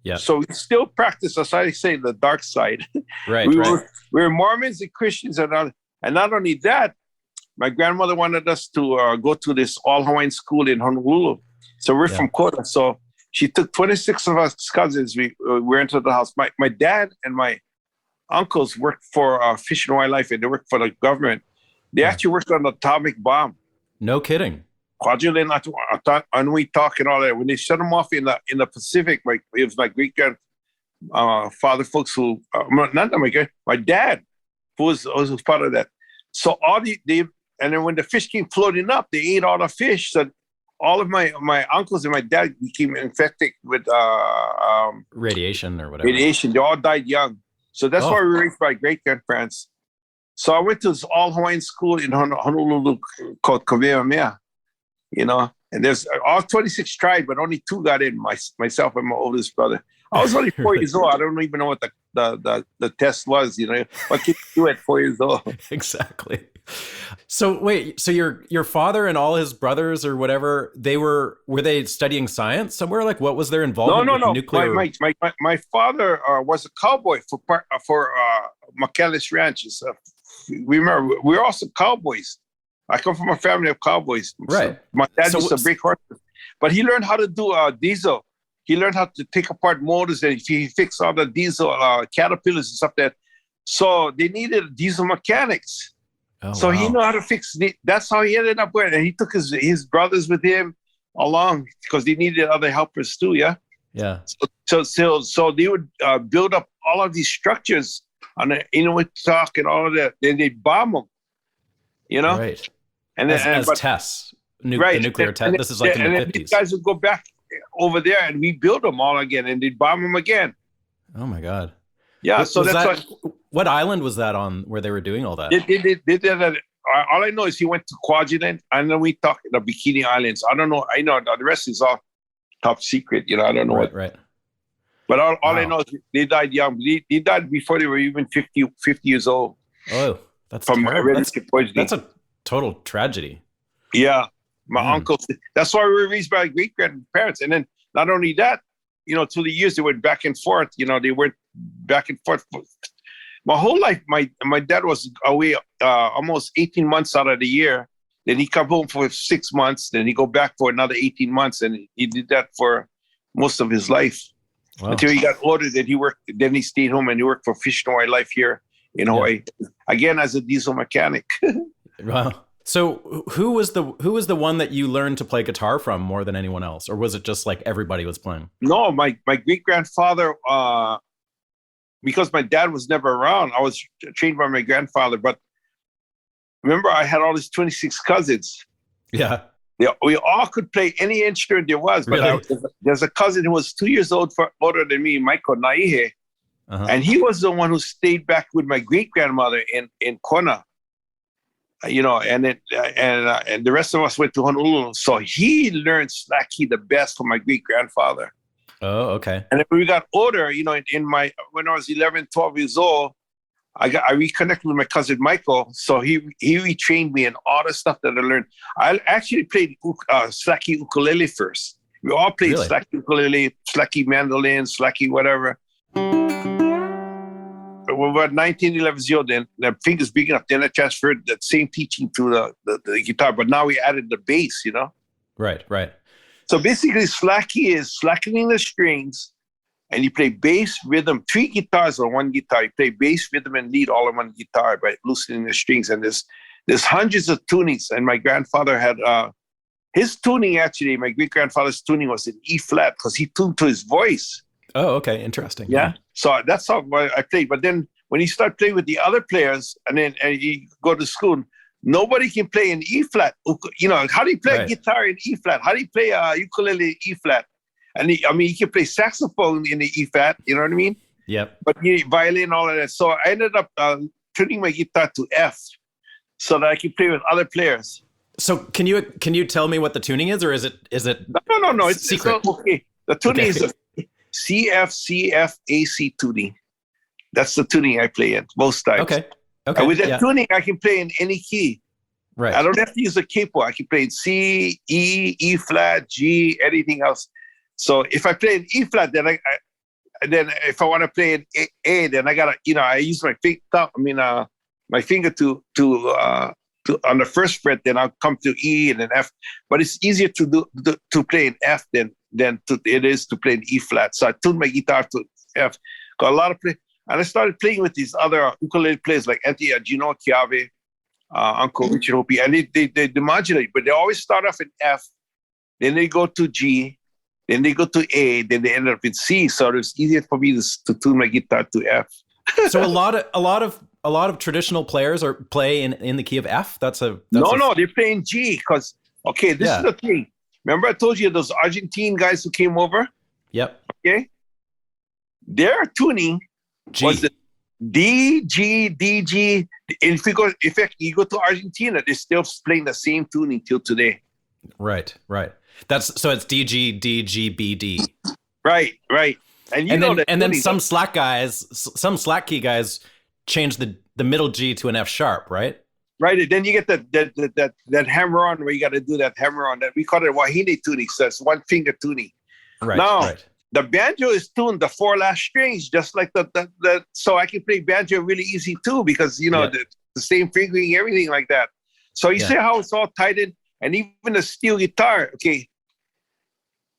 Yeah. So we still practice, as I say, the dark side. Right. we right. were Mormons and Christians, and not only that, my grandmother wanted us to go to this all Hawaiian school in Honolulu. So we're from Kona. So she took 26 of us cousins. We went to the house. My dad and my uncles worked for Fish and Wildlife, and they worked for the government. They actually worked on the atomic bomb. No kidding. And we talk and all that. When they shut them off in the Pacific, it was my great grandfather folks who, my dad, who was part of that. So and then when the fish came floating up, they ate all the fish. So all of my uncles and my dad became infected with radiation or whatever. Radiation. They all died young. So that's why we were raised by great grandparents. So I went to this all Hawaiian school in Honolulu called Kahumoku Jr. And there's all 26 tried, but only 2 got in, myself and my oldest brother. I was only 4 years old. I don't even know what the test was, What can you do at 4 years old? Exactly. So wait, so your father and all his brothers or whatever, were they studying science somewhere? Like, what was their involvement with nuclear? My father was a cowboy for McAllis Ranches. Remember, we're also cowboys. I come from a family of cowboys. Right. So my dad used to break horses, but he learned how to do diesel. He learned how to take apart motors, and he fixed all the diesel caterpillars and stuff that. So they needed diesel mechanics. Oh, so he knew how to fix it. That's how he ended up with it. And he took his brothers with him along because they needed other helpers too. Yeah. Yeah. So they would build up all of these structures on the Inuit talk and all of that. Then they'd bomb them. Right. And as tests, the nuclear test. This is like in the 50s. These guys would go back over there and we build them all again, and they'd bomb them again. Oh my God. Yeah. What island was that on where they were doing all that? They did that. All I know is he went to Kwajalein, and then we talked the Bikini Islands. I don't know. I know the rest is all top secret. I don't know Right. But all I know is they died young. They died before they were even 50 years old. Oh, that's from terrible. poisoning. That's a total tragedy. Yeah. My uncles. That's why we were raised by great grandparents. And then not only that, through the years they went back and forth. They went back and forth. My whole life, my dad was away almost 18 months out of the year. Then he come home for 6 months. Then he go back for another 18 months, and he did that for most of his life. Wow. Until he got older. Then he worked. Then he stayed home and he worked for Fish and Wildlife here in Hawaii, again as a diesel mechanic. Wow. So who was the one that you learned to play guitar from more than anyone else, or was it just like everybody was playing? No, my great grandfather. Because my dad was never around, I was trained by my grandfather. But remember, I had all these 26 cousins. Yeah. We all could play any instrument there was. But really? There's a cousin who was 2 years older than me, Michael Naihe. Uh-huh. And he was the one who stayed back with my great grandmother in Kona. And the rest of us went to Honolulu. So he learned slacky the best from my great grandfather. Oh, okay. And then when we got older, when I was 11, 12 years old, I reconnected with my cousin Michael. So he retrained me in all the stuff that I learned. I actually played slacky ukulele first. We all played slacky ukulele, slacky mandolin, slacky whatever. We were about 19, 11 years old, then the fingers big enough. Then I transferred that same teaching to the guitar, but now we added the bass, Right. So basically, slacky is slackening the strings, and you play bass, rhythm, 3 guitars on one guitar. You play bass, rhythm, and lead all on one guitar by loosening the strings. And there's hundreds of tunings. And my grandfather had his tuning, actually, my great-grandfather's tuning was in E flat because he tuned to his voice. Oh, okay. Interesting. Yeah. So that's how I played. But then when you start playing with the other players and you go to school, nobody can play in E flat. How do you play guitar in E flat? How do you play ukulele in E flat? And you can play saxophone in the E flat. You know what I mean? Yep. But violin, all of that. So I ended up tuning my guitar to F so that I can play with other players. So can you tell me what the tuning is, or is it? No. It's secret. It's okay. The tuning is a CF tuning. That's the tuning I play in most times. Okay. And with that tuning, I can play in any key. Right. I don't have to use a capo. I can play in C, E, E flat, G, anything else. So if I play in E flat, then then if I want to play an A, then I gotta, I use my my finger to on the first fret. Then I'll come to E and then F. But it's easier to play an F than it is to play an E flat. So I tuned my guitar to F. Got a lot of play, and I started playing with these other ukulele players like Auntie Gino Chiave, Uncle Richard Hopi, and they modulate, but they always start off in F, then they go to G, then they go to A, then they end up in C. So it's easier for me to tune my guitar to F. So a lot of traditional players play in the key of F. No, they're playing G because this is the thing. Remember I told you those Argentine guys who came over? Yep. Okay. Their tuning G. was the D, G, D, G. And if you go to Argentina, they're still playing the same tuning till today. Right. So it's D, G, D, G, B, D. Right. And then some slack key guys change the middle G to an F sharp, right? Right. Then you get that hammer on where you got to do that hammer on. That we call it wahine tuning. So it's one finger tuning. Right. Now the banjo is tuned the 4 last strings, just like the so I can play banjo really easy too because the same fingering, everything like that. So you see how it's all tied in, and even the steel guitar. Okay,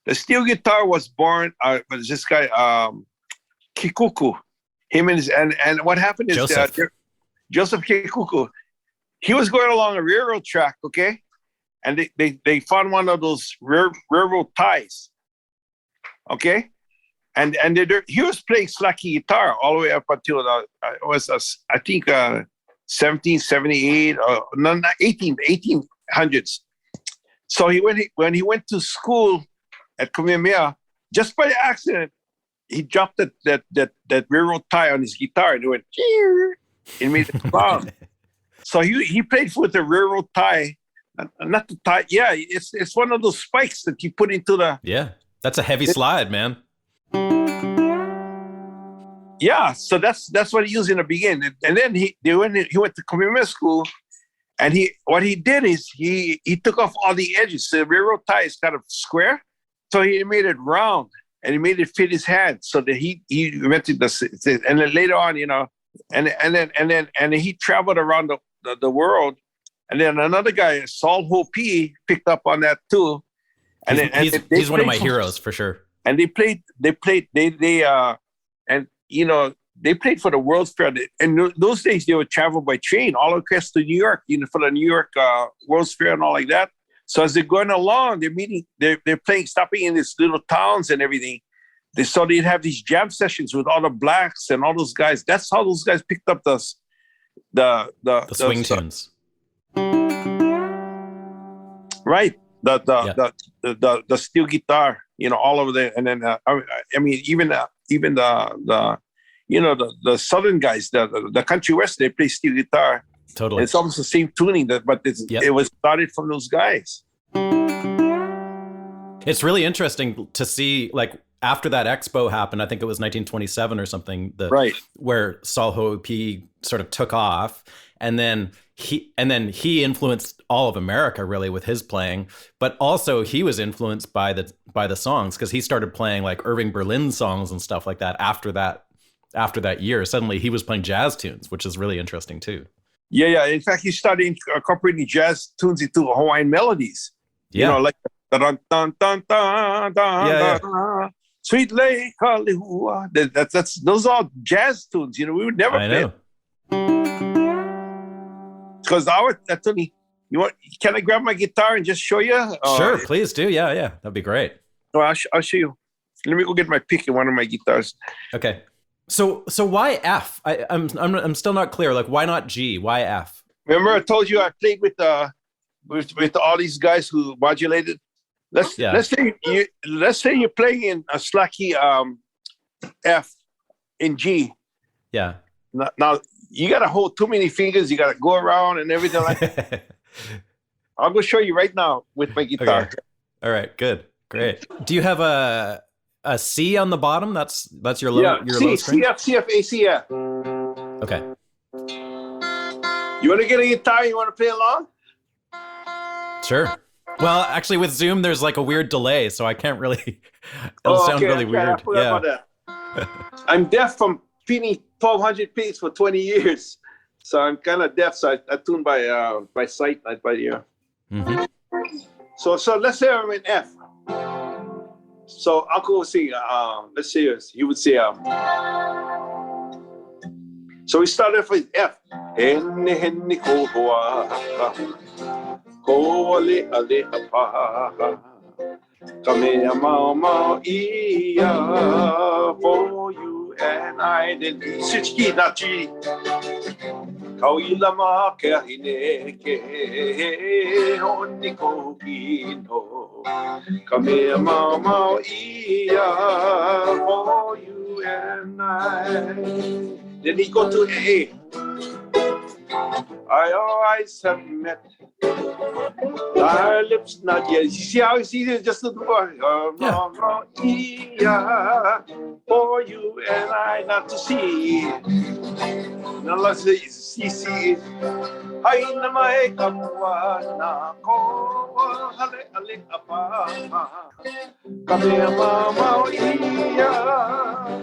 the steel guitar was born. Was this guy Kikuku? Him and what happened is Joseph Kikuku. He was going along a railroad track, okay, and they found one of those railroad ties, okay, and he was playing slacky guitar all the way up until I think 1778 or not 1800s. So when he went to school at Kamehameha, just by accident, he dropped that railroad tie on his guitar and it went and made a sound. So he played with the railroad tie, not the tie. Yeah, it's one of those spikes that you put into the. Yeah, that's a heavy slide, man. Yeah, so that's what he used in the beginning, and then he went to Kamehameha school, and what he did is he took off all the edges. So the railroad tie is kind of square, so he made it round and he made it fit his hand, so that he invented the. And then later on, and then he traveled around the world, and then another guy, Saul Hopi, picked up on that too. And he's one of my heroes for sure. And they played, they played for the World's Fair. And those days they would travel by train all across to New York, for the New York World's Fair and all like that. So as they're going along, they're playing, stopping in these little towns and everything. So they'd have these jam sessions with all the blacks and all those guys. That's how those guys picked up the swing tunes. Right. The steel guitar, all over there. And then even the southern guys, the country west, they play steel guitar. Totally. It's almost the same tuning, but it was started from those guys. It's really interesting to see, like, after that expo happened, I think it was 1927 or something, where Saul Hopi sort of took off, and then he influenced all of America really with his playing, but also he was influenced by the songs, because he started playing like Irving Berlin songs and stuff like that after that year. Suddenly he was playing jazz tunes, which is really interesting too. Yeah. In fact, he started incorporating jazz tunes into Hawaiian melodies. Like dun dun dun dun dun. Sweet Lake Kalihua. Those are jazz tunes. We would never play. Because can I grab my guitar and just show you? Sure, please do. Yeah, that'd be great. Well, I'll show you. Let me go get my pick in one of my guitars. Okay. So why F? I'm still not clear. Like, why not G? Why F? Remember, I told you I played with all these guys who modulated. Let's say you're playing in a slacky F in G. Yeah. Now you gotta hold too many fingers. You gotta go around and everything like that. I'll go show you right now with my guitar. Okay. All right. Good. Great. Do you have a C on the bottom? That's your low low string. C F A C F. Okay. You want to get a guitar? You want to play along? Sure. Well, actually, with Zoom, there's like a weird delay, so I can't really. It'll sound really weird. About that. I'm deaf from feeding 1,200 pigs for 20 years. So I'm kind of deaf. So I tune by sight, not by ear. Mm-hmm. So let's say I'm in F. So Uncle will sing, let's say he would say, so we start off with F. Henne henne kohoa, koale ale apa, kamea mau mau ia, for you and I. Then switch key, not G. Kauila ma ke hine ke honi kohino, kamea mau mau ia, for you and I. Then he go to A. I always have met our lips not yet. You see how it's easy just to do yeah. For you and I not to see. Now let's see. Ay na mai kapwa na ko hale hale apa. Kami mama iya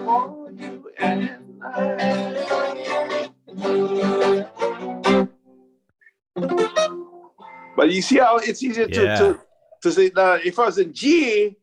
for you and But you see how it's easier to say that if I was in G,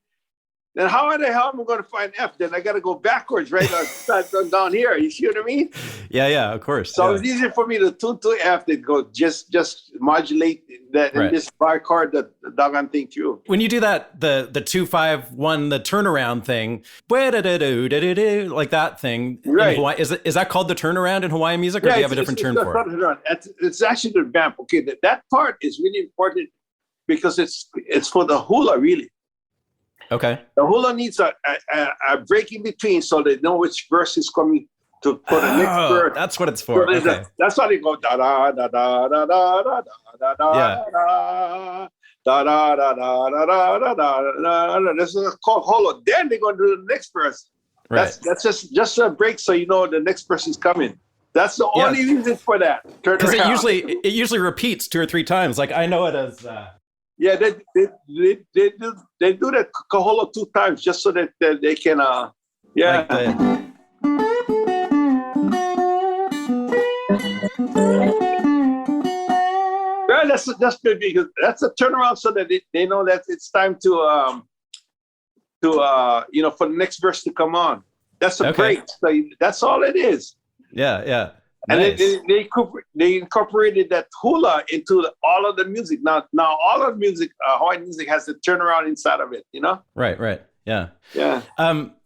then how the hell am I going to find F? Then I got to go backwards, right? Start down here. You see what I mean? Yeah, of course. So it's easier for me to tune to F than go just modulate that and just bar chord the doggone thing through. When you do that, the 2-5-1, the turnaround thing, like that thing, right? In Hawaii, is that called the turnaround in Hawaiian music, or do you have a different term for it? It's actually the vamp. Okay, that part is really important because it's for the hula, really. Okay. The hula needs a break in between so they know which verse is coming to put the next verse. That's what it's for. So okay. That's why they go da da da da da da da da da da da da da da da. This is called hula. Then they go to the next verse. Right. That's just a break so you know the next person's coming. That's the only reason for that. Because it usually repeats 2 or 3 times. Like I know it as. Yeah, they do the kahola 2 times just so that they can yeah. Well, that's good because that's a turnaround so that they know that it's time to for the next verse to come on. That's a break. So that's all it is. Yeah. And nice. they incorporated that hula into all of the music. Now all of the music, Hawaiian music has the turnaround inside of it, you know? Right. Yeah.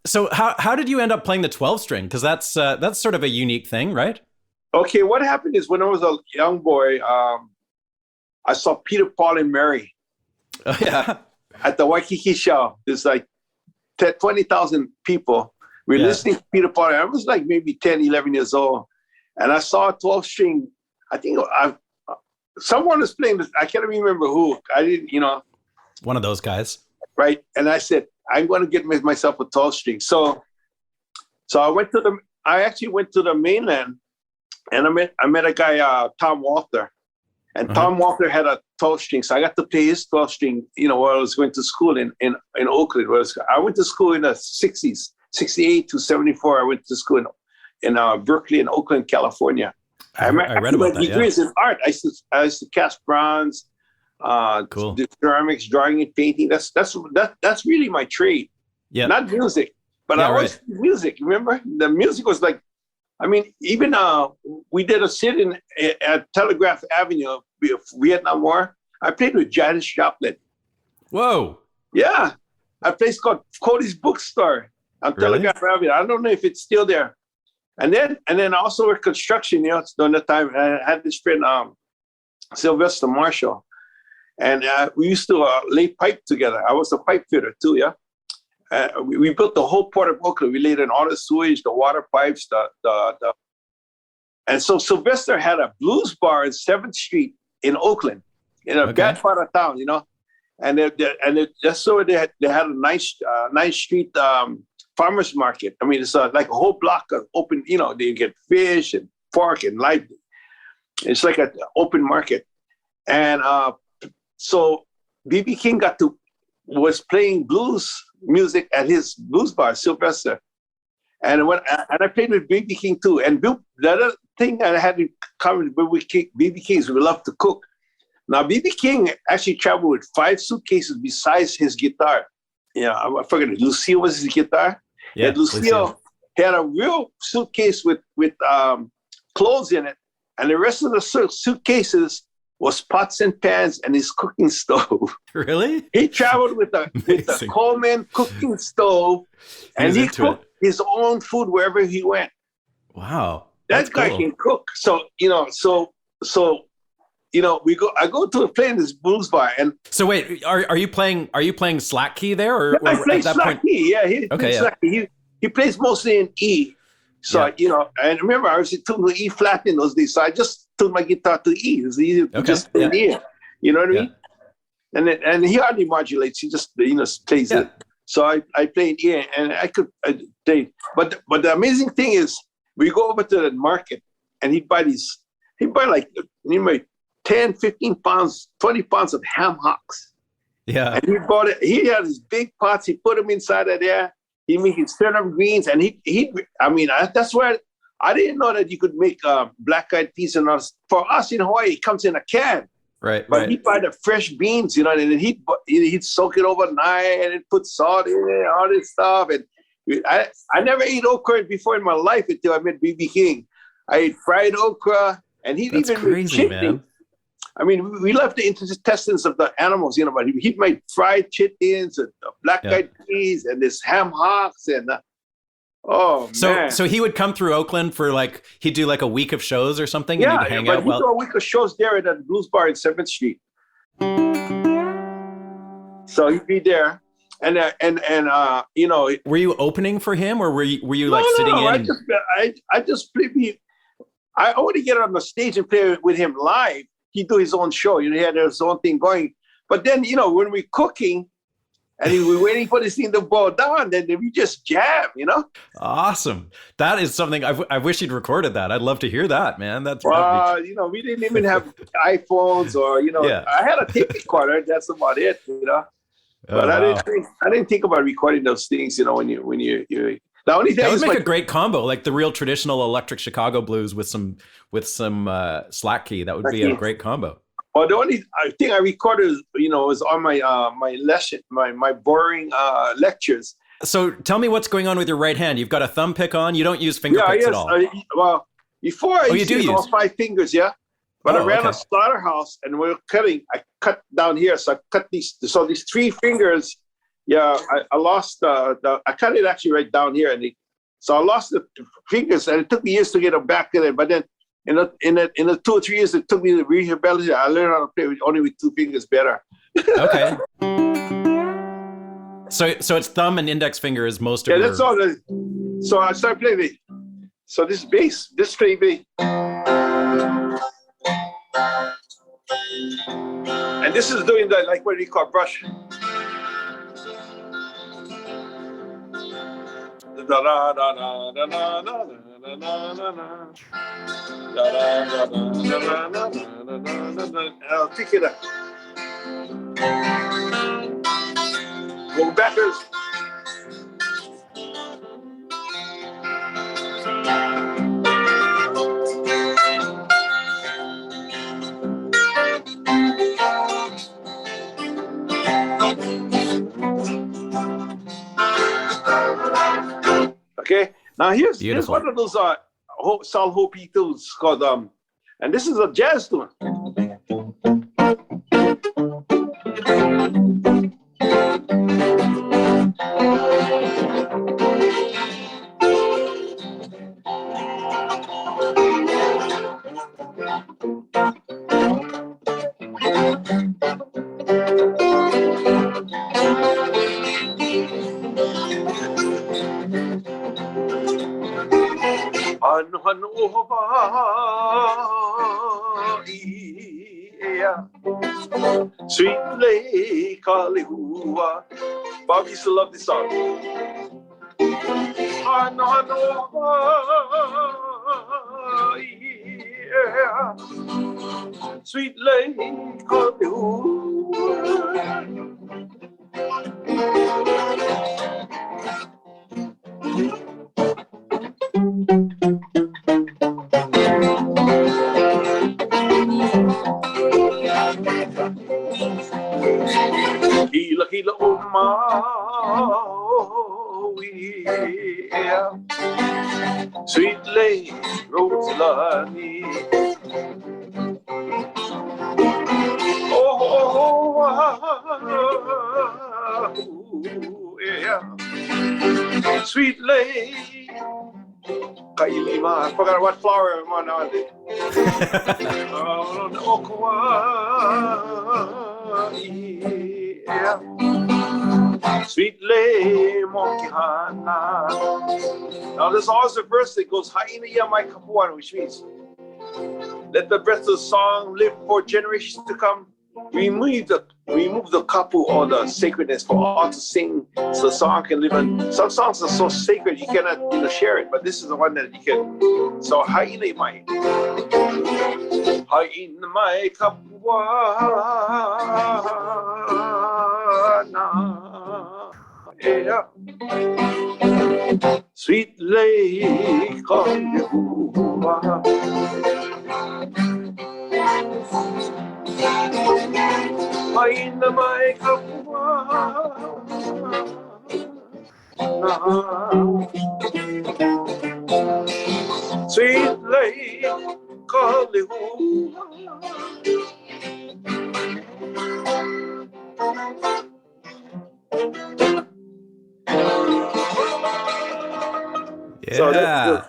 So how did you end up playing the 12-string? Because that's sort of a unique thing, right? Okay, what happened is when I was a young boy, I saw Peter, Paul, and Mary. Oh, yeah. At the Waikiki show. There's like 20,000 people. We're listening to Peter, Paul. I was like maybe 10, 11 years old. And I saw a 12-string. I think someone was playing this. I can't remember who. I didn't, One of those guys. Right. And I said, I'm going to get myself a 12-string. So I actually went to the mainland and I met a guy, Tom Walter. And Tom Walter had a 12-string. So I got to play his 12-string, while I was going to school in Oakland. I went to school in the 60s, 68 to 74. I went to school in Berkeley and Oakland, California. I read about that. Degrees in art. I used to cast bronze, cool. do ceramics, drawing and painting. That's really my trade. Yeah, not music, but I was music. Remember, the music was like, even we did a sit-in at Telegraph Avenue, Vietnam War. I played with Janis Joplin. Whoa. Yeah, a place called Cody's Bookstore on Telegraph Avenue. I don't know if it's still there. And then also with construction, during that time, I had this friend, Sylvester Marshall, and we used to lay pipe together. I was a pipe fitter too, yeah. We built the whole port of Oakland. We laid in all the sewage, the water pipes, and so Sylvester had a blues bar in 7th Street in Oakland, in a bad part of town, and just so they had a nice 9th Street farmers market. It's like a whole block of open, they get fish and pork and live. It's like an open market. And so B.B. King was playing blues music at his blues bar, Sylvester. And I played with BB King too. And the other thing I had in common with BB King is we love to cook. Now, BB King actually traveled with 5 suitcases besides his guitar. Yeah, I forget it. Lucille was his guitar. Yeah, and Lucille had a real suitcase with clothes in it. And the rest of the suitcases was pots and pans and his cooking stove. Really? He traveled with a Coleman cooking stove, and he cooked his own food wherever he went. Wow. That guy can cook. So, I go to play in this blues bar, and so wait, are you playing slack key there, or I play at that slack point? key? Yeah, slack key. He plays mostly in E. So and remember, I was tuned to E flat in those days, so I just tuned my guitar to E. It was easy to just tune E. You know what I mean? And he hardly modulates. He just plays it. So I play in E, and I could play. But the amazing thing is, we go over to the market, and he'd buy like 10, 15 pounds, 20 pounds of ham hocks. Yeah. And he bought it. He had these big pots. He put them inside of there. He made his turnip greens. And that's where I didn't know that you could make black-eyed peas. And for us in Hawaii, it comes in a can. Right. But he'd buy the fresh beans, and then he'd soak it overnight and put salt in it, all this stuff. And I never ate okra before in my life until I met BB King. I ate fried okra, and he'd That's even crazy, make chitlins. man. I mean, we left the intestines of the animals, but he'd made fried chitlins and black-eyed peas and this ham hocks and man. So he would come through Oakland for he'd do a week of shows or something, and he'd hang out. He'd do a week of shows there at the Blues Bar in 7th Street. So he'd be there, and were you opening for him, or were you sitting in? I just play. I already get on the stage and play with him live. He'd do his own show. He had his own thing going. But then, when we're cooking and we're waiting for this thing to boil down, then we just jam, Awesome. That is something I wish you'd recorded that. I'd love to hear that, man. That's we didn't even have iPhones or, I had a tape recorder. That's about it, But I didn't think about recording those things, when you the only thing that would make a great combo, the real traditional electric Chicago blues with some slack key. That would be a great combo. Well, the only thing I recorded, was on my my lesson, my boring lectures. So tell me what's going on with your right hand. You've got a thumb pick on. You don't use finger picks at all. Well, before I used to use all 5 fingers, But I ran a slaughterhouse, and we were cutting. I cut down here, so I cut these. So these 3 fingers. I lost I cut it actually right down here, so I lost the fingers, and it took me years to get them back in it. But then in the 2 or 3 years it took me to rehabilitate, I learned how to play only with 2 fingers better. Okay. So it's thumb and index finger is most of your... that's all. So I started playing it. So this bass, this play bass. And this is doing what we call brush. Da da da da da da da da da da da. I'll pick it up. Go backwards. Okay, now here's one of those Sal Hopi tunes called and this is a jazz tune. Sweet Lake Kalehua. Bob used to love this song. Sweet Lake Kalehua. Kila kila umawi, sweet lady Rosalani. Oh, yeah, sweet lady. Kailima, I forgot what flower I'm on. Sweet lay monkihana. Now there's also a verse that goes Haina ya mai kapuana, which means let the breath of the song live for generations to come. Remove the kapu or the sacredness for all to sing, so the song can live on. Some songs are so sacred you cannot share it, but this is the one that you can. So haina mai kapuana, yeah. Sweet lake Kahumoku. Haina mai kapuana, sweet lake Kahumoku. Yeah. So that's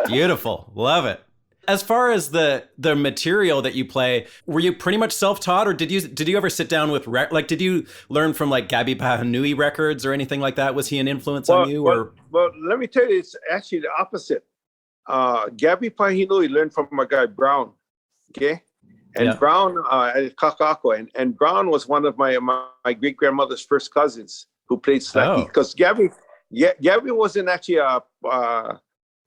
Beautiful. Love it. As far as the material that you play, were you pretty much self-taught, or did you ever sit down with did you learn from like Gabby Pahanui records or anything like that? Was he an influence on you? Well, let me tell you, it's actually the opposite. Gabby Pahanui learned from my guy Brown, okay, and Brown at Kakako, and Brown was one of my great grandmother's first cousins who played slacky, because Gabby wasn't actually a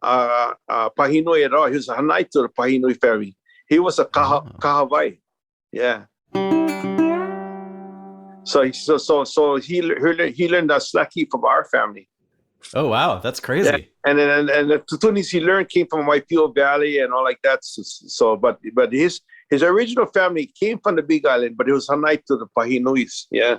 Pahanui at all. He was a Hanai to the Pahanui family. He was a Kahawai. Yeah. So he learned that slacky from our family. Oh wow, that's crazy. Yeah. And the tutunis he learned came from Waipio Valley and all like that. But his original family came from the Big Island, but it was Hanai to the Pahanuis. Yeah.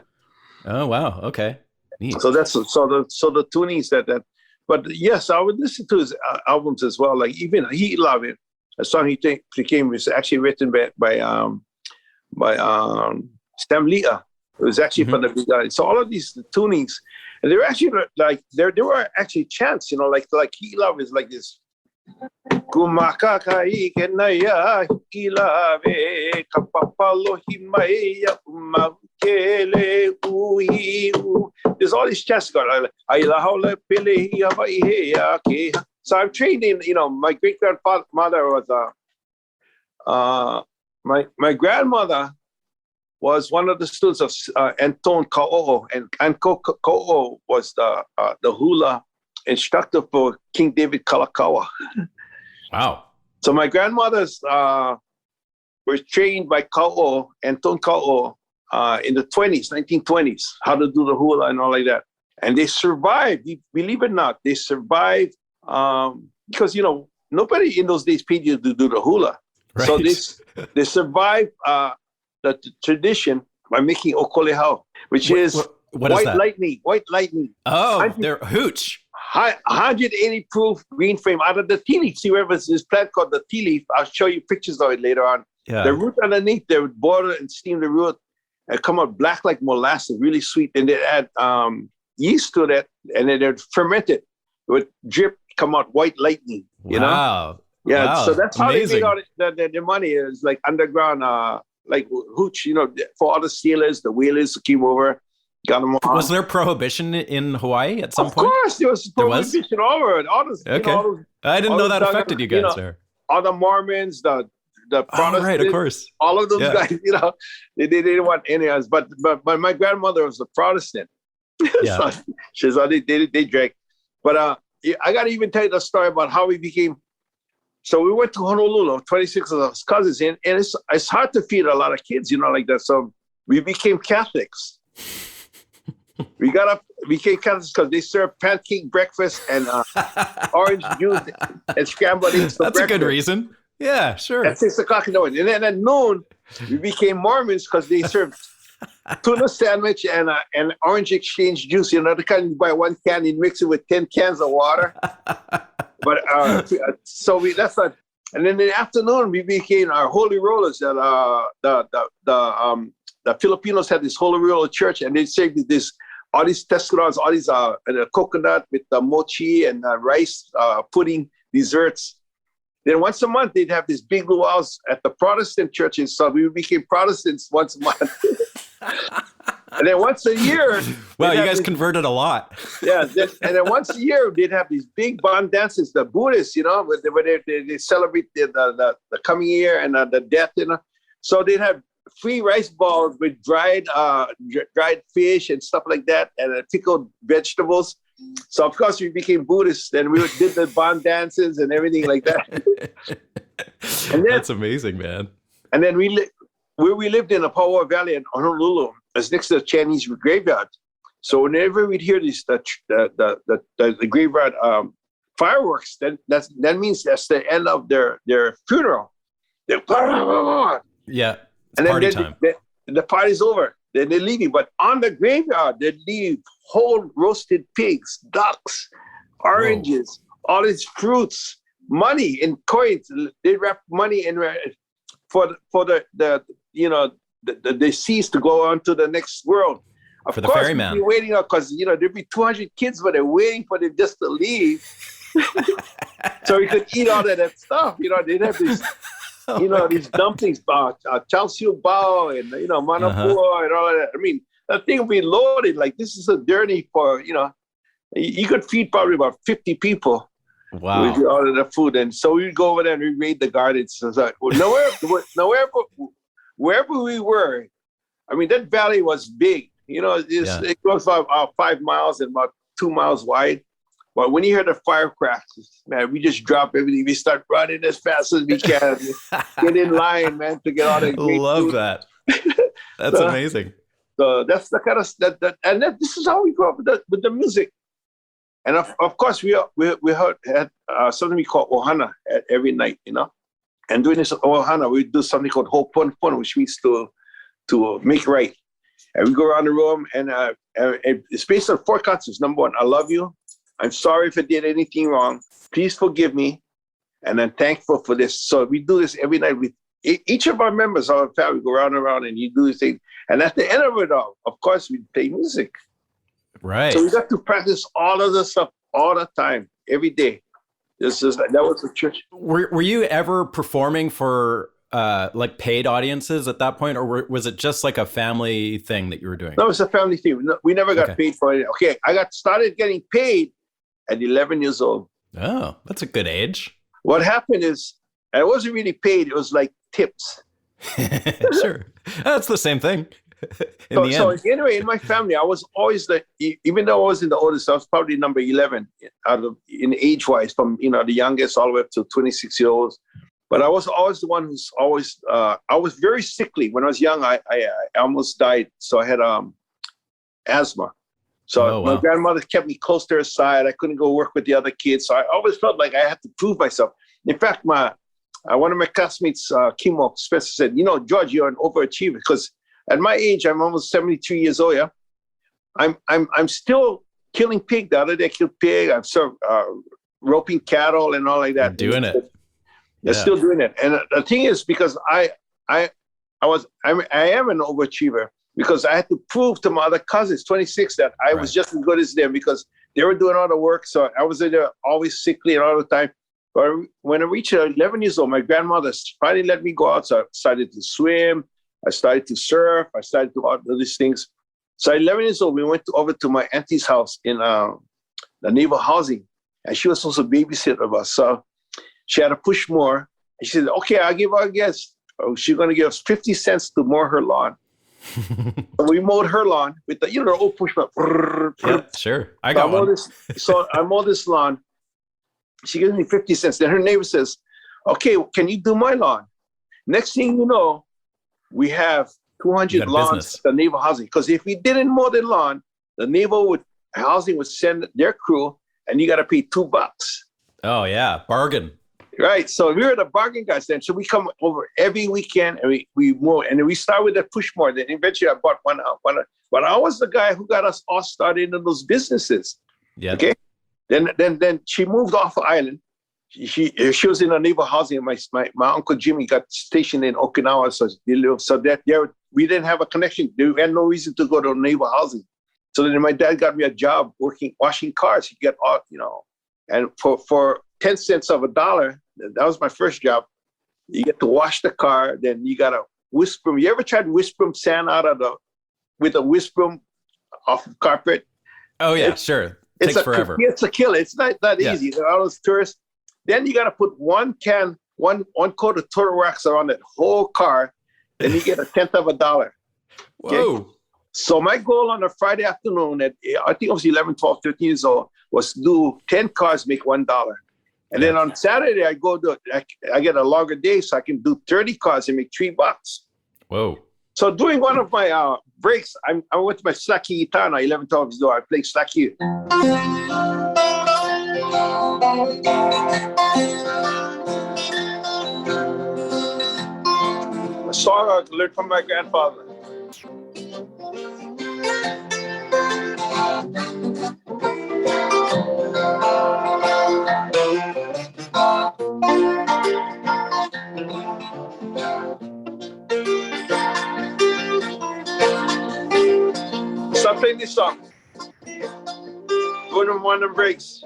Oh wow. Okay. Neat. So that's the tunis that. But yes, I would listen to his albums as well. Like even He Love It, a song he became was actually written by Stam Leah. It was actually from the Big Island. So all of these tunings, and they were actually like there were actually chants, like He Love is like this. Kumakakai kenaya ilave kapapalo himaya umakele ui. There's all these chants going. So I'm trained in, my great grandmother was my grandmother was one of the students of Anton Ka'o, and Anko Ka'o was the hula instructor for King David Kalakaua. Wow. So my grandmothers were trained by Ka'o, Anton Ka'o, in the 1920s, how to do the hula and all like that. And they survived, believe it or not, they survived because, nobody in those days paid you to do the hula. Right. So they survived the tradition by making okolehau, which is what white is that? White lightning. Oh, they're hooch. 180 proof green frame out of the tea leaf. See, wherever this plant called the tea leaf, I'll show you pictures of it later on. Yeah. The root underneath, they would boil it and steam the root and come out black like molasses, really sweet. And they add yeast to that, and then they'd ferment it. It would drip, come out white lightning, Wow. Yeah, wow. so that's how Amazing. they made all the money is like underground, like hooch, for all the sailors, the whalers who came over. Got them on. Was there prohibition in Hawaii at some Of point? Of course, there was prohibition all over it. Okay. I didn't know that affected you guys there. All the Mormons, the Protestants, right, of course. all of those guys, they didn't want any of us. But my grandmother was a Protestant. Yeah. So they drank. But I got to even tell you the story about how we became. So we went to Honolulu, 26 of us cousins, and it's hard to feed a lot of kids, like that. So we became Catholics. We became Catholics because they served pancake breakfast and orange juice and scrambled eggs for That's breakfast. a good reason. Yeah, sure. At 6 o'clock in the morning. And then at noon, we became Mormons because they served tuna sandwich and an orange exchange juice. You know, the kind you buy one can, you mix it with 10 cans of water. But so that's not. And then in the afternoon, we became our holy rollers. That the Filipinos had this holy roller church, and they served this all these tescarols, all these coconut with mochi and rice pudding desserts. Then once a month, they'd have this big luau's at the Protestant churches. So we became Protestants once a month. And then once a year... Wow, you guys converted a lot. Yeah, and then once a year, they'd have these big bond dances, the Buddhists, you know, where they celebrate the coming year and the death, you know. So they'd have free rice balls with dried fish and stuff like that, and pickled vegetables. So of course we became Buddhists, and we did the bond dances and everything like that. And then, that's amazing, man. And then where we lived in the Paua Valley in Honolulu, is next to the Chinese graveyard. So whenever we'd hear these the graveyard fireworks, that means that's the end of their funeral. Yeah, and then party time. The party's over. Then they leave you. But on the graveyard, they leave whole roasted pigs, ducks, oranges, all these fruits, money in coins. They wrap money in for the deceased to go on to the next world. Of for the course, ferryman. we'd be waiting out because there'd be 200 kids, but they're waiting for them just to leave, so we could eat all of that stuff. They'd have these. These dumplings, chao siu bao, and manapua and all of that. I mean, that thing would be loaded. Like, this is a journey for, you could feed probably about 50 people. Wow. With all of the food. And so we'd go over there and we'd raid the gardens. So it's like, wherever we were, I mean, that valley was big. It goes about 5 miles and about 2 miles wide. But when you hear the firecrackers, man, we just drop everything. We start running as fast as we can. Get in line, man, to get all the great Love food. that. That's amazing. So that's the kind of this is how we grew up with the music. And of course, we had something we call ohana every night, And during this ohana, we do something called ho'oponopono, which means to make right. And we go around the room, and it's based on 4 concepts. Number 1, I love you. I'm sorry if I did anything wrong. Please forgive me. And I'm thankful for this. So we do this every night with each of our members of our family. Go around and you do this thing. And at the end of it all, of course, we play music. Right. So we got to practice all of this stuff all the time, every day. That was the church. Were you ever performing for like paid audiences at that point, or was it just like a family thing that you were doing? No, it's a family thing. We never got paid for it. Okay, I got started getting paid at 11 years old. Oh, that's a good age. What happened is, I wasn't really paid. It was like tips. Sure. That's the same thing. So anyway, in my family, I was always even though I wasn't the oldest, I was probably number 11 in age-wise, from the youngest all the way up to 26-year-olds. But I was always the one who's always, I was very sickly. When I was young, I almost died. So I had asthma. So my grandmother kept me close to her side. I couldn't go work with the other kids. So I always felt like I had to prove myself. In fact, one of my classmates, Kimo Spencer, said, George, you're an overachiever. Because at my age, I'm almost 73 years old. Yeah, I'm still killing pig. The other day I killed pig. I'm still roping cattle and all like that. You're doing it. They're still doing it. And the thing is, because I am an overachiever, because I had to prove to my other cousins, 26, that I was just as good as them, because they were doing all the work. So I was always sickly and all the time. But when I reached 11 years old, my grandmother finally let me go out. So I started to swim. I started to surf. I started to do all these things. So at 11 years old, we went over to my auntie's house in the neighbor housing. And she was also a babysitter of us. So she had to push more. And she said, okay, I'll give her a guess. Oh, she's going to give us 50 cents to mow her lawn. So we mowed her lawn with the old push button. Yeah, sure. I got one. So I mowed this lawn. She gives me 50 cents. Then her neighbor says, okay, can you do my lawn? Next thing you know, we have 200 lawns at the neighbor housing. Because if we didn't mow the lawn, the neighbor housing would send their crew, and you got to pay $2. Oh, yeah. Bargain. Right. So we were the bargain guys then. So we come over every weekend and we move. And then we start with the Pushmore. Then eventually I bought one out. But I was the guy who got us all started in those businesses. Yeah. Okay. Then she moved off the island. She was in a neighbor housing. My Uncle Jimmy got stationed in Okinawa. So that there we didn't have a connection. We had no reason to go to neighbor housing. So then my dad got me a job washing cars. He got all, and for 10 cents of a dollar, that was my first job. You get to wash the car, then you gotta whisk broom. You ever tried to whisk broom sand out of with a whisk broom off the carpet? Oh yeah, sure. It takes forever. It's a killer. It's not that easy. There are all those tourists. Then you gotta put one coat of turtle wax around that whole car, then you get a tenth of a dollar. Okay? Whoa. So my goal on a Friday afternoon at, I think I was 11, 12, 13 years old, was to do 10 cars, make $1. And then on Saturday, I get a longer day, so I can do 30 cars and make $3. Whoa. So during one of my breaks, I went to my slacky guitar now, 11, 12 years old. I played slacky. A song I learned from my grandfather. Stop playing this song. Go to one of them breaks.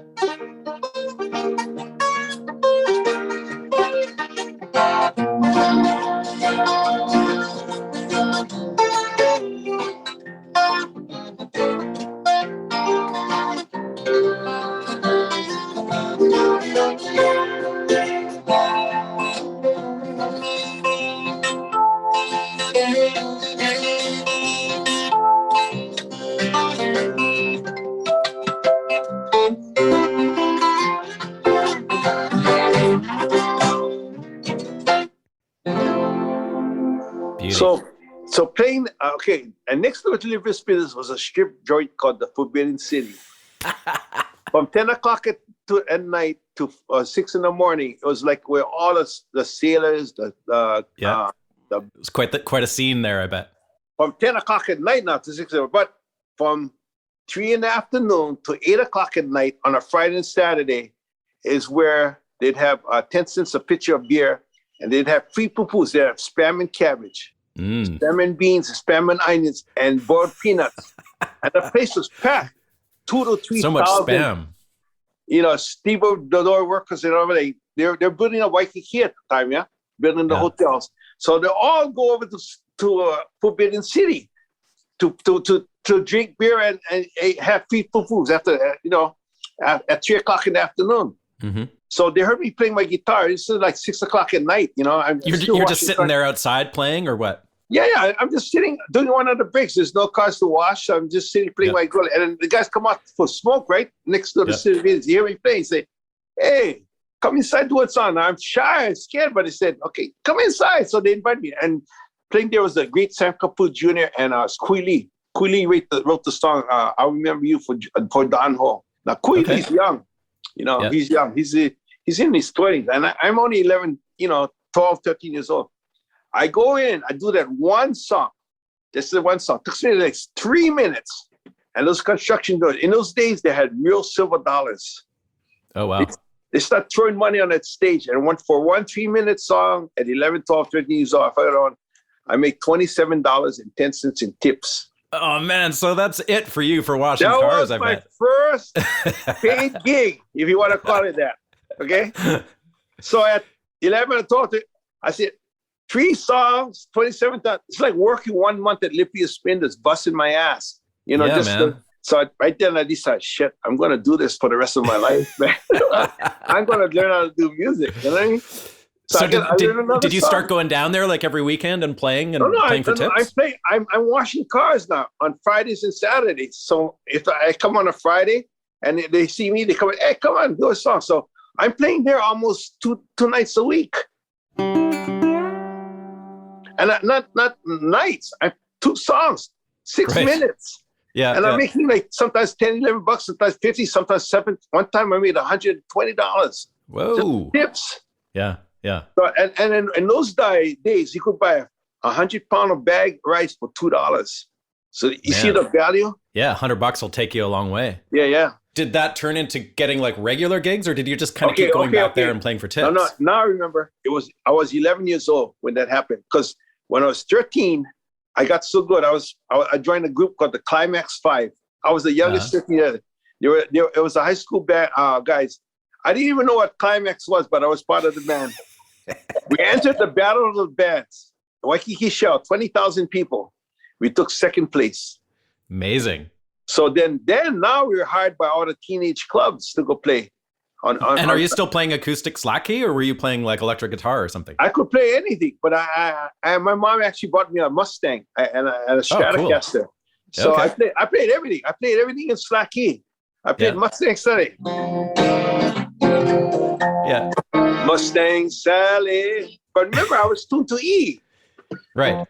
So playing, okay, and next to the Liverpool Spinners was a strip joint called the Forbidden City. From 10 o'clock at night to 6 in the morning, it was like where all the sailors, it was quite a scene there, I bet. From 10 o'clock at night now to 6 but from 3 in the afternoon to 8 o'clock at night on a Friday and Saturday is where they'd have 10 cents a pitcher of beer, and they'd have free poo-poos. They'd have spam and cabbage. Spam and beans, spam and onions, and boiled peanuts. And the place was packed. 2,000 to 3,000. So much spam. Stevedore workers and over there. They're building a Waikiki at the time, building the hotels. So they all go over to Forbidden City to drink beer and have free foods after at 3 o'clock in the afternoon. Mm-hmm. So they heard me playing my guitar. It's like 6 o'clock at night. You're just sitting there outside playing, or what? Yeah. I'm just sitting doing one of the breaks. There's no cars to wash. So I'm just sitting playing my guitar. And then the guys come out for smoke, right? Next to the city. You hear me playing. Say, hey, come inside, do a song. I'm shy, I'm scared, but they said, okay, come inside. So they invited me. And playing there was the great Kahumoku Jr. and Kui Lee. Kui Lee wrote the song, I Remember You for Don Ho. Now, Kui Lee's young. He's young. He's in his 20s. And I'm only 11, 12, 13 years old. I go in, I do that one song. This is the one song. It took me like 3 minutes. And those construction doors, in those days, they had real silver dollars. Oh, wow. They start throwing money on that stage. And for one 3-minute song at 11, 12, 13 years old, I make $27.10 in tips. Oh, man. So that's it for you for washing cars, I bet. That was my first paid gig, if you want to call it that. Okay? So at 11 or 12, I said, 3 songs, 27. It's like working 1 month at Lippia Spinners, busting my ass. So right then I decided, shit, I'm going to do this for the rest of my life, man. I'm going to learn how to do music. You know what I mean? So did you start going down there like every weekend and playing playing for tips? I'm washing cars now on Fridays and Saturdays. So if I come on a Friday and they see me, they come, hey, come on, do a song. So I'm playing there almost two nights a week. And not nights. 2 songs, 6 minutes. Yeah. And I'm making like sometimes $10, $11, sometimes $50, sometimes $7. One time I made $120. Whoa. Just tips. Yeah. Yeah. So, and in those days, you could buy 100-pound of bag rice for $2. So you see the value? Yeah, $100 will take you a long way. Yeah. Did that turn into getting like regular gigs, or did you just kind of keep going back there and playing for tips? No. Now I remember. I was 11 years old when that happened. Because when I was 13, I got so good. I joined a group called the Climax 5. I was the youngest 13 years. It was a high school band, guys. I didn't even know what Climax was, but I was part of the band. We entered the Battle of the Bands, Waikiki Shell, 20,000 people. We took second place. Amazing. So then now we were hired by all the teenage clubs to go play. And are you still playing acoustic slack key, or were you playing like electric guitar or something? I could play anything, but my mom actually bought me a Mustang and a Stratocaster. Cool. So okay. I played everything. I played everything in slack key. I played Mustang Sally. Yeah. Mustang Sally. But remember, I was tuned to E. Right.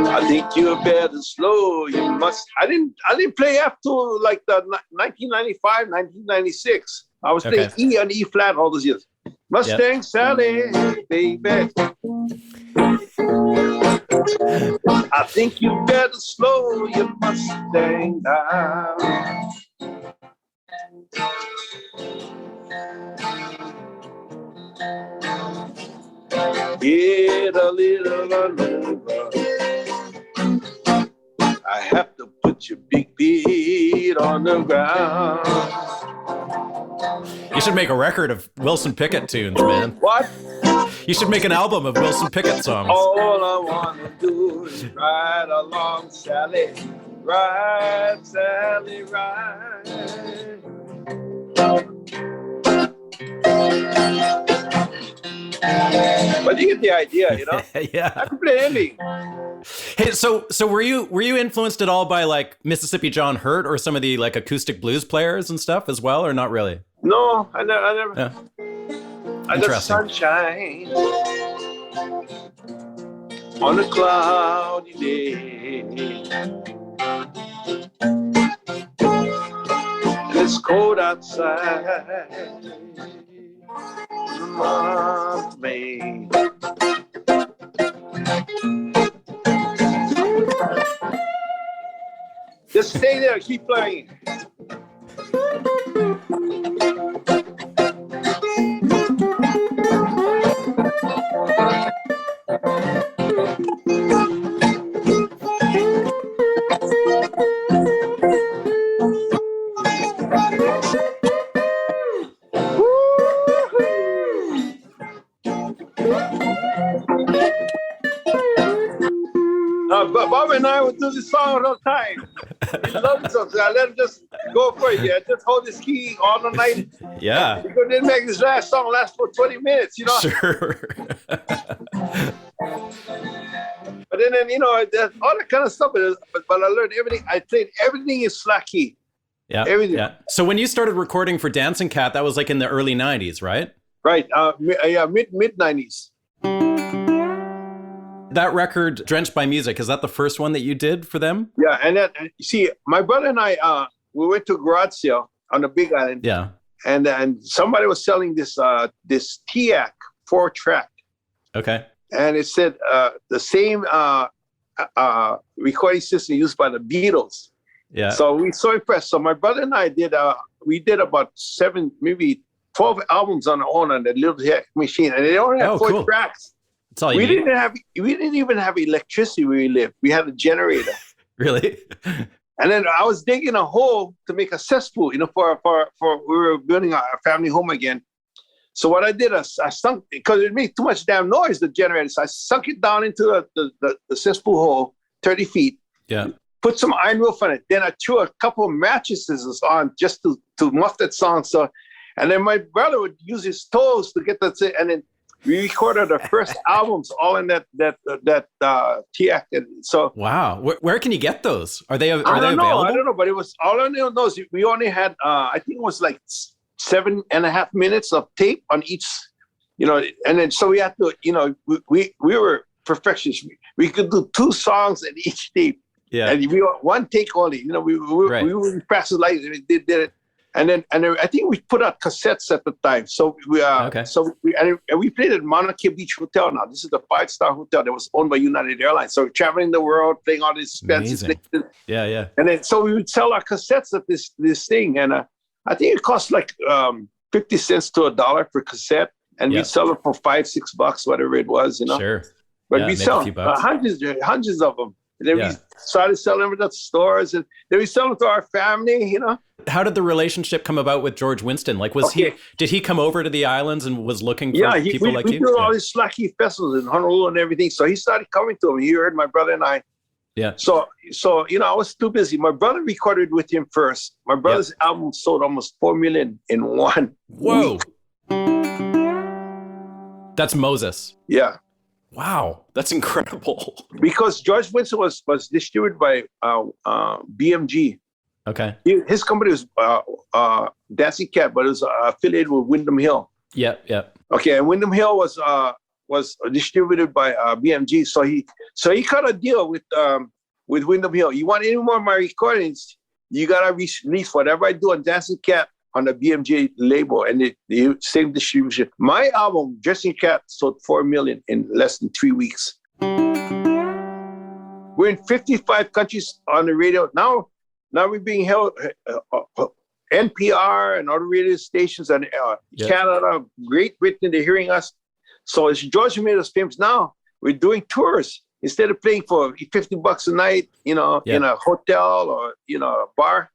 I think you're better slow. You must. I didn't play up to like the 1995, 1996. I was playing E and E flat all those years. Mustang Sally, baby. I think you better slow your Mustang down. Get a little over. I have to put your big feet on the ground. You should make a record of Wilson Pickett tunes, man. What? You should make an album of Wilson Pickett songs. All I want to do is ride along, Sally. Ride, Sally, ride. But you get the idea, you know? Yeah. I can play anything. Hey, so were you influenced at all by like Mississippi John Hurt or some of the like acoustic blues players and stuff as well, or not really? No, I never. Yeah. I got sunshine on a cloudy day. And it's cold outside. The month of May. Just stay there, keep playing. Bob and I would do this song all the time. He loves something. I let him just go for it. Yeah, just hold his key all the night. Yeah. Because didn't make this last song last for 20 minutes, you know? Sure. But then you know, all that kind of stuff. But I learned everything. I played everything in slack key. Yeah. Everything. Yeah. So when you started recording for Dancing Cat, that was like in the early 90s, right? Right. Mid 90s. That record, Drenched by Music, is that the first one that you did for them? Yeah, and you see, my brother and I, we went to a garage sale on the Big Island. Yeah. And somebody was selling this TIAC 4-track. Okay. And it said the same recording system used by the Beatles. Yeah. So we were so impressed. So my brother and I did about 7, maybe 12 albums on our own on that little machine, and they only had 4 tracks. That's all we didn't even have electricity where we lived. We had a generator. Really? And then I was digging a hole to make a cesspool, you know, for we were building our family home again. So what I did, I sunk, because it made too much damn noise, the generator. So I sunk it down into the cesspool hole, 30 feet. Yeah. Put some iron roof on it. Then I threw a couple of mattresses on just to muff that sound. So, and then my brother would use his toes to get that. And then we recorded our first albums all in that TIAC. So wow, where can you get those? Are they available? I don't know, but it was all I know is we only had I think it was like 7.5 minutes of tape on each, you know, and then so we had to, you know, we were perfectionists. We could do 2 songs in each tape. Yeah, and we were one take only. You know, we were fast as light. We did it, then I think we put out cassettes at the time. So we played at Mauna Kea Beach Hotel now. This is the 5-star hotel that was owned by United Airlines. So we're traveling the world, playing all these expensive things. Yeah. And then so we would sell our cassettes at this thing. And I think it cost like 50 cents to $1 per cassette. And we sell it for $5-6, whatever it was, you know. Sure. But we sell hundreds of them. And then we started selling them at stores, and then we sell them to our family, you know. How did the relationship come about with George Winston? Like, did he come over to the islands and was looking for people like you? We do all these slacky festivals in Honolulu and everything. So he started coming to him. He heard my brother and I. Yeah. So you know, I was too busy. My brother recorded with him first. My brother's album sold almost 4 million in 1 week. That's Moses. Yeah. Wow, that's incredible. Because George Winston was distributed by BMG. Okay. His company was Dancing Cat, but it was affiliated with Windham Hill. Yeah. Okay, and Windham Hill was distributed by BMG. So he cut a deal with Windham Hill. You want any more of my recordings? You gotta release whatever I do on Dancing Cat on the BMG label, and the same distribution. My album, Dancing Cat, sold 4 million in less than 3 weeks. We're in 55 countries on the radio now. Now we're being held NPR and other radio stations and Canada, Great Britain. They're hearing us. So as George made us famous now, we're doing tours instead of playing for $50 a night, you know, in a hotel or a bar.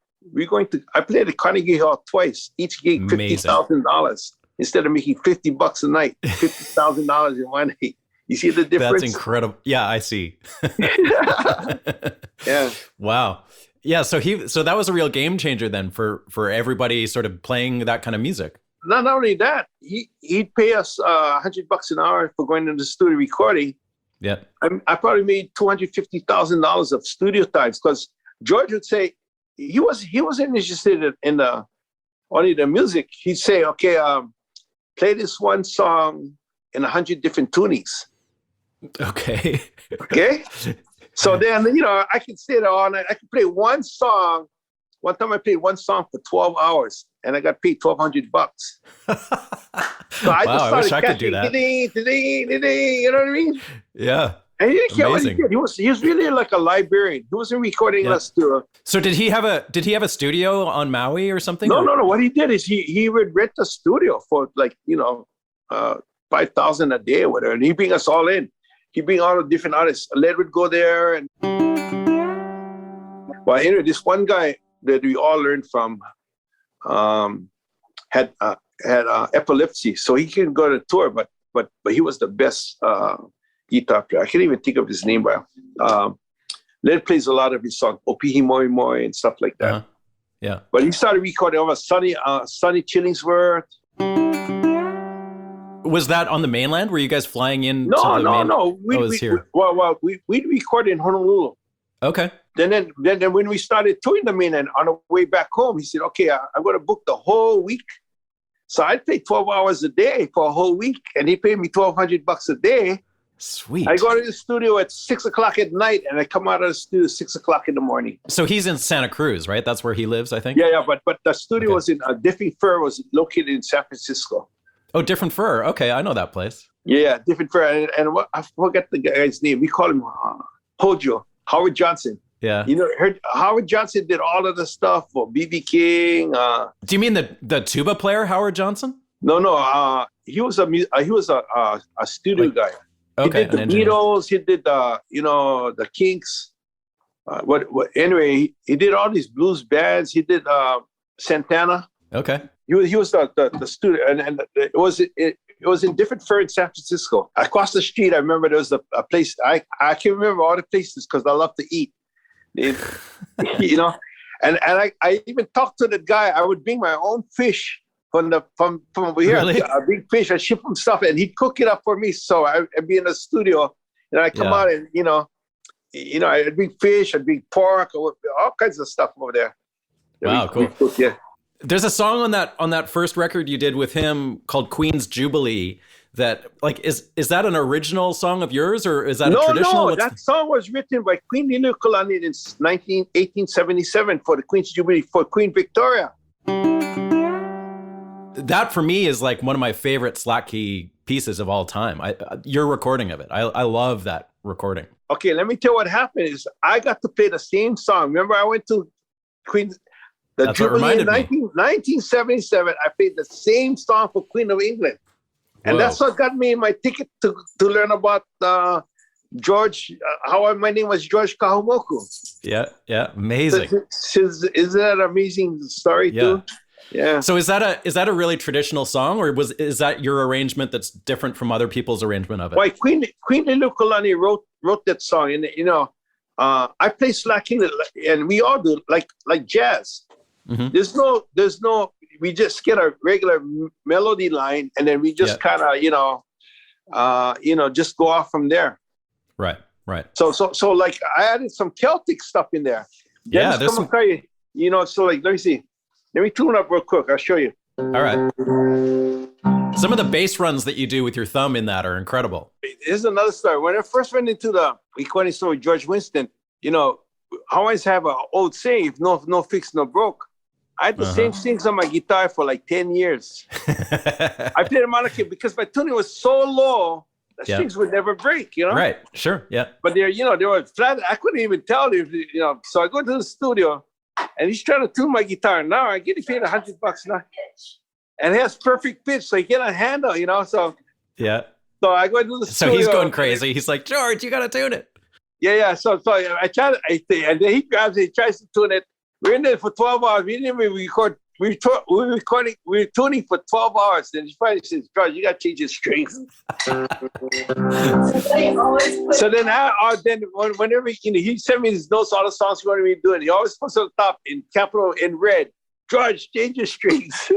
I played at Carnegie Hall twice, each gig $50,000 instead of making $50 a night, $50,000 in 1 night. You see the difference? That's incredible. Yeah, I see. Yeah. Wow. Yeah. So that was a real game changer then for everybody sort of playing that kind of music. Not only that, he'd pay us $100 an hour for going to the studio recording. Yeah. I probably made $250,000 of studio times because George would say, he wasn't interested in only the music. He'd say, okay, play this one song in 100 different tunings. Okay. Okay. So then, I could stay there all night. I could play one song. One time I played one song for 12 hours and I got paid $1,200. So I wish I could do that. You know what I mean? Yeah. And he didn't care what he did. He was really like a librarian. He wasn't recording us to. So did he have a studio on Maui or something? No. What he did is he would rent a studio for like $5,000 a day or whatever, and he'd bring us all in. He'd bring all the different artists. Led would go there, and anyway, this one guy that we all learned from had epilepsy, so he couldn't go to tour, but he was the best guitar player. I can't even think of his name, but Led plays a lot of his songs, Opihi Moi Moi and stuff like that. Yeah. But he started recording over Sonny Chillingworth. Was that on the mainland? Were you guys flying in? No. We'd record in Honolulu. Okay. Then when we started touring the mainland, on the way back home, he said, okay, I'm going to book the whole week. So I'd play 12 hours a day for a whole week, and he paid me $1,200 a day. Sweet. I go to the studio at 6:00 at night, and I come out of the studio at 6:00 in the morning. So he's in Santa Cruz, right? That's where he lives, I think. Yeah. But the studio was in Diffing Fur, was located in San Francisco. Oh, Different Fur. Okay, I know that place. Yeah, Diffing Fur, and I forget the guy's name. We call him Hojo, Howard Johnson. Yeah. Howard Johnson did all of the stuff for B.B. King. Do you mean the tuba player, Howard Johnson? No. He was a studio guy. Okay. He did the Beatles. He did the Kinks. Anyway, he did all these blues bands. He did Santana. Okay. He was the studio, and it was in Different Fur in San Francisco. Across the street, I remember there was a place. I can't remember all the places because I love to eat. And I even talked to the guy. I would bring my own fish from over here. Really? A big fish. I ship him stuff, and he'd cook it up for me. So I'd be in the studio, and I come out, and I'd bring fish, I'd bring pork, all kinds of stuff over there. Wow, cool. Cook, yeah. There's a song on that first record you did with him called Queen's Jubilee. That is that an original song of yours, or is that a traditional? No, that song was written by Queen Liliuokalani in 1877 for the Queen's Jubilee for Queen Victoria. That for me is like one of my favorite slack key pieces of all time. Your recording of it. I love that recording. Okay, let me tell you what happened is I got to play the same song. Remember, I went to Queen, the Jubilee in 1977. I played the same song for Queen of England. And that's what got me my ticket to learn about George, my name was George Kahumoku. Yeah, amazing. Isn't that an amazing story too? Yeah. So is that a really traditional song, or is that your arrangement that's different from other people's arrangement of it? Why Queen Liliuokalani wrote that song, and I play slacking, and we all do like jazz. Mm-hmm. There's no. We just get a regular melody line, and then we just kind of just go off from there. Right. So like I added some Celtic stuff in there. Yeah, there's some. So like let me see. Let me tune up real quick. I'll show you. All right. Some of the bass runs that you do with your thumb in that are incredible. Here's another story. When I first went into the recording store with George Winston, Hawaiians have an old saying, if no fix, no broke. I had the same things on my guitar for like 10 years. I played harmonica because my tuning was so low, the strings would never break, Right, sure, yeah. But they were flat. I couldn't even tell if, so I go to the studio, and he's trying to tune my guitar. Now I get paid $100 now, and it has perfect pitch, so you get a handle, So yeah. So I go into the studio. So he's going crazy. He's like, George, you got to tune it. Yeah. So I try to, and then he grabs it, he tries to tune it. We're in there for 12 hours. We didn't even record. We were tuning for 12 hours. Then he finally says, George, you got to change your strings. So then whenever he sent me his notes, all the songs he wanted me to do, and he always puts on the top in capital in red, George, change your strings.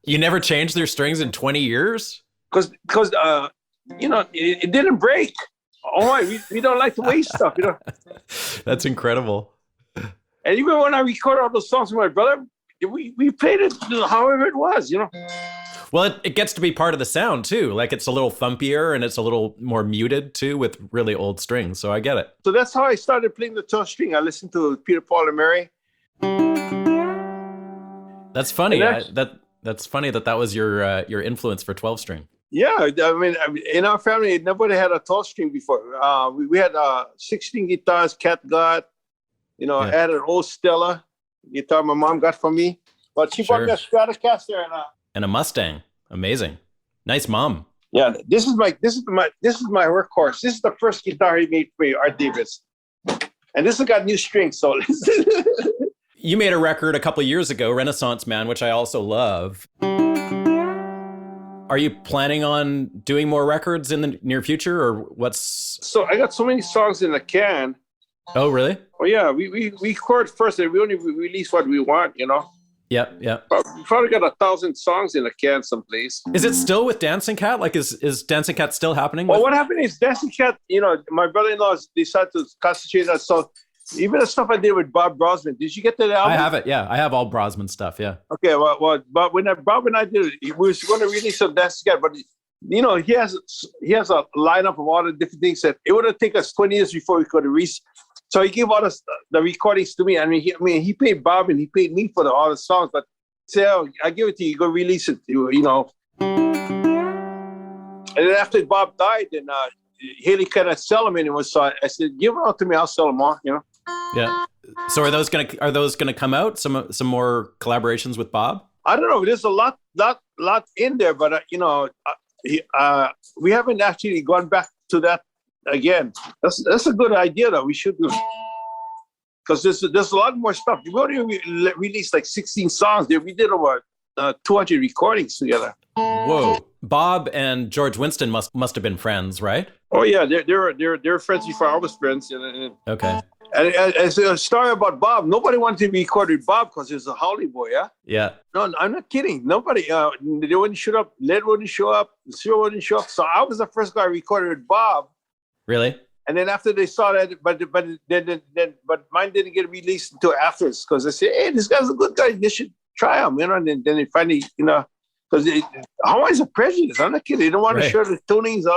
You never changed their strings in 20 years? Because it didn't break. We don't like to waste stuff, That's incredible. And even when I record all those songs with my brother, we played it however it was, Well, it gets to be part of the sound too. Like it's a little thumpier and it's a little more muted too with really old strings. So I get it. So that's how I started playing the 12 string. I listened to Peter, Paul, and Mary. That's funny. That's funny that was your influence for 12 string. Yeah, I mean, in our family, nobody had a 12 string before. We had 16 guitars. Cat got, I had an old Stella guitar my mom got for me, but she bought me a Stratocaster and a Mustang. Amazing, nice mom. Yeah, this is my workhorse. This is the first guitar he made for me, Art Davis, and this has got new strings. So you made a record a couple of years ago, Renaissance Man, which I also love. Are you planning on doing more records in the near future, or what's? So I got so many songs in the can. Oh, really? Oh, yeah. We record first, and we only release what we want, Yeah. We probably got 1,000 songs in the can someplace. Is it still with Dancing Cat? Like, is Dancing Cat still happening? Well, what happened is Dancing Cat, my brother-in-law decided to concentrate on so even the stuff I did with Bob Brosman. Did you get that album? I have it, yeah. I have all Brosman stuff, yeah. Okay, well but when Bob and I did it, we was going to release some Dancing Cat, but he has a lineup of all the different things that it would have taken us 20 years before we could have reached. So he gave all the recordings to me. I mean, he paid Bob and he paid me for all the songs, but say, I give it to you, go release it, And then after Bob died, then Haley kind of sell them anymore. So I said, give them out to me, I'll sell them all, Yeah. So are those gonna come out? Some more collaborations with Bob? I don't know. There's a lot in there, but we haven't actually gone back to that again. That's a good idea, though. We should do, because there's a lot more stuff. We already released like 16 songs there. We did over 200 recordings together. Whoa! Bob and George Winston must have been friends, right? Oh yeah, they're friends before I was friends. Okay. And as a story about Bob, nobody wanted to record with Bob because he was a Holly boy, yeah? Yeah. No, I'm not kidding. Nobody, they wouldn't show up. Led wouldn't show up. Cyril wouldn't show up. So I was the first guy recorded with Bob. Really? And then after they saw that, but mine didn't get released until afterwards because they said, hey, this guy's a good guy. You should try him, And then they finally, because Hawaiians are prejudiced. I'm not kidding. They don't want to show the tunings.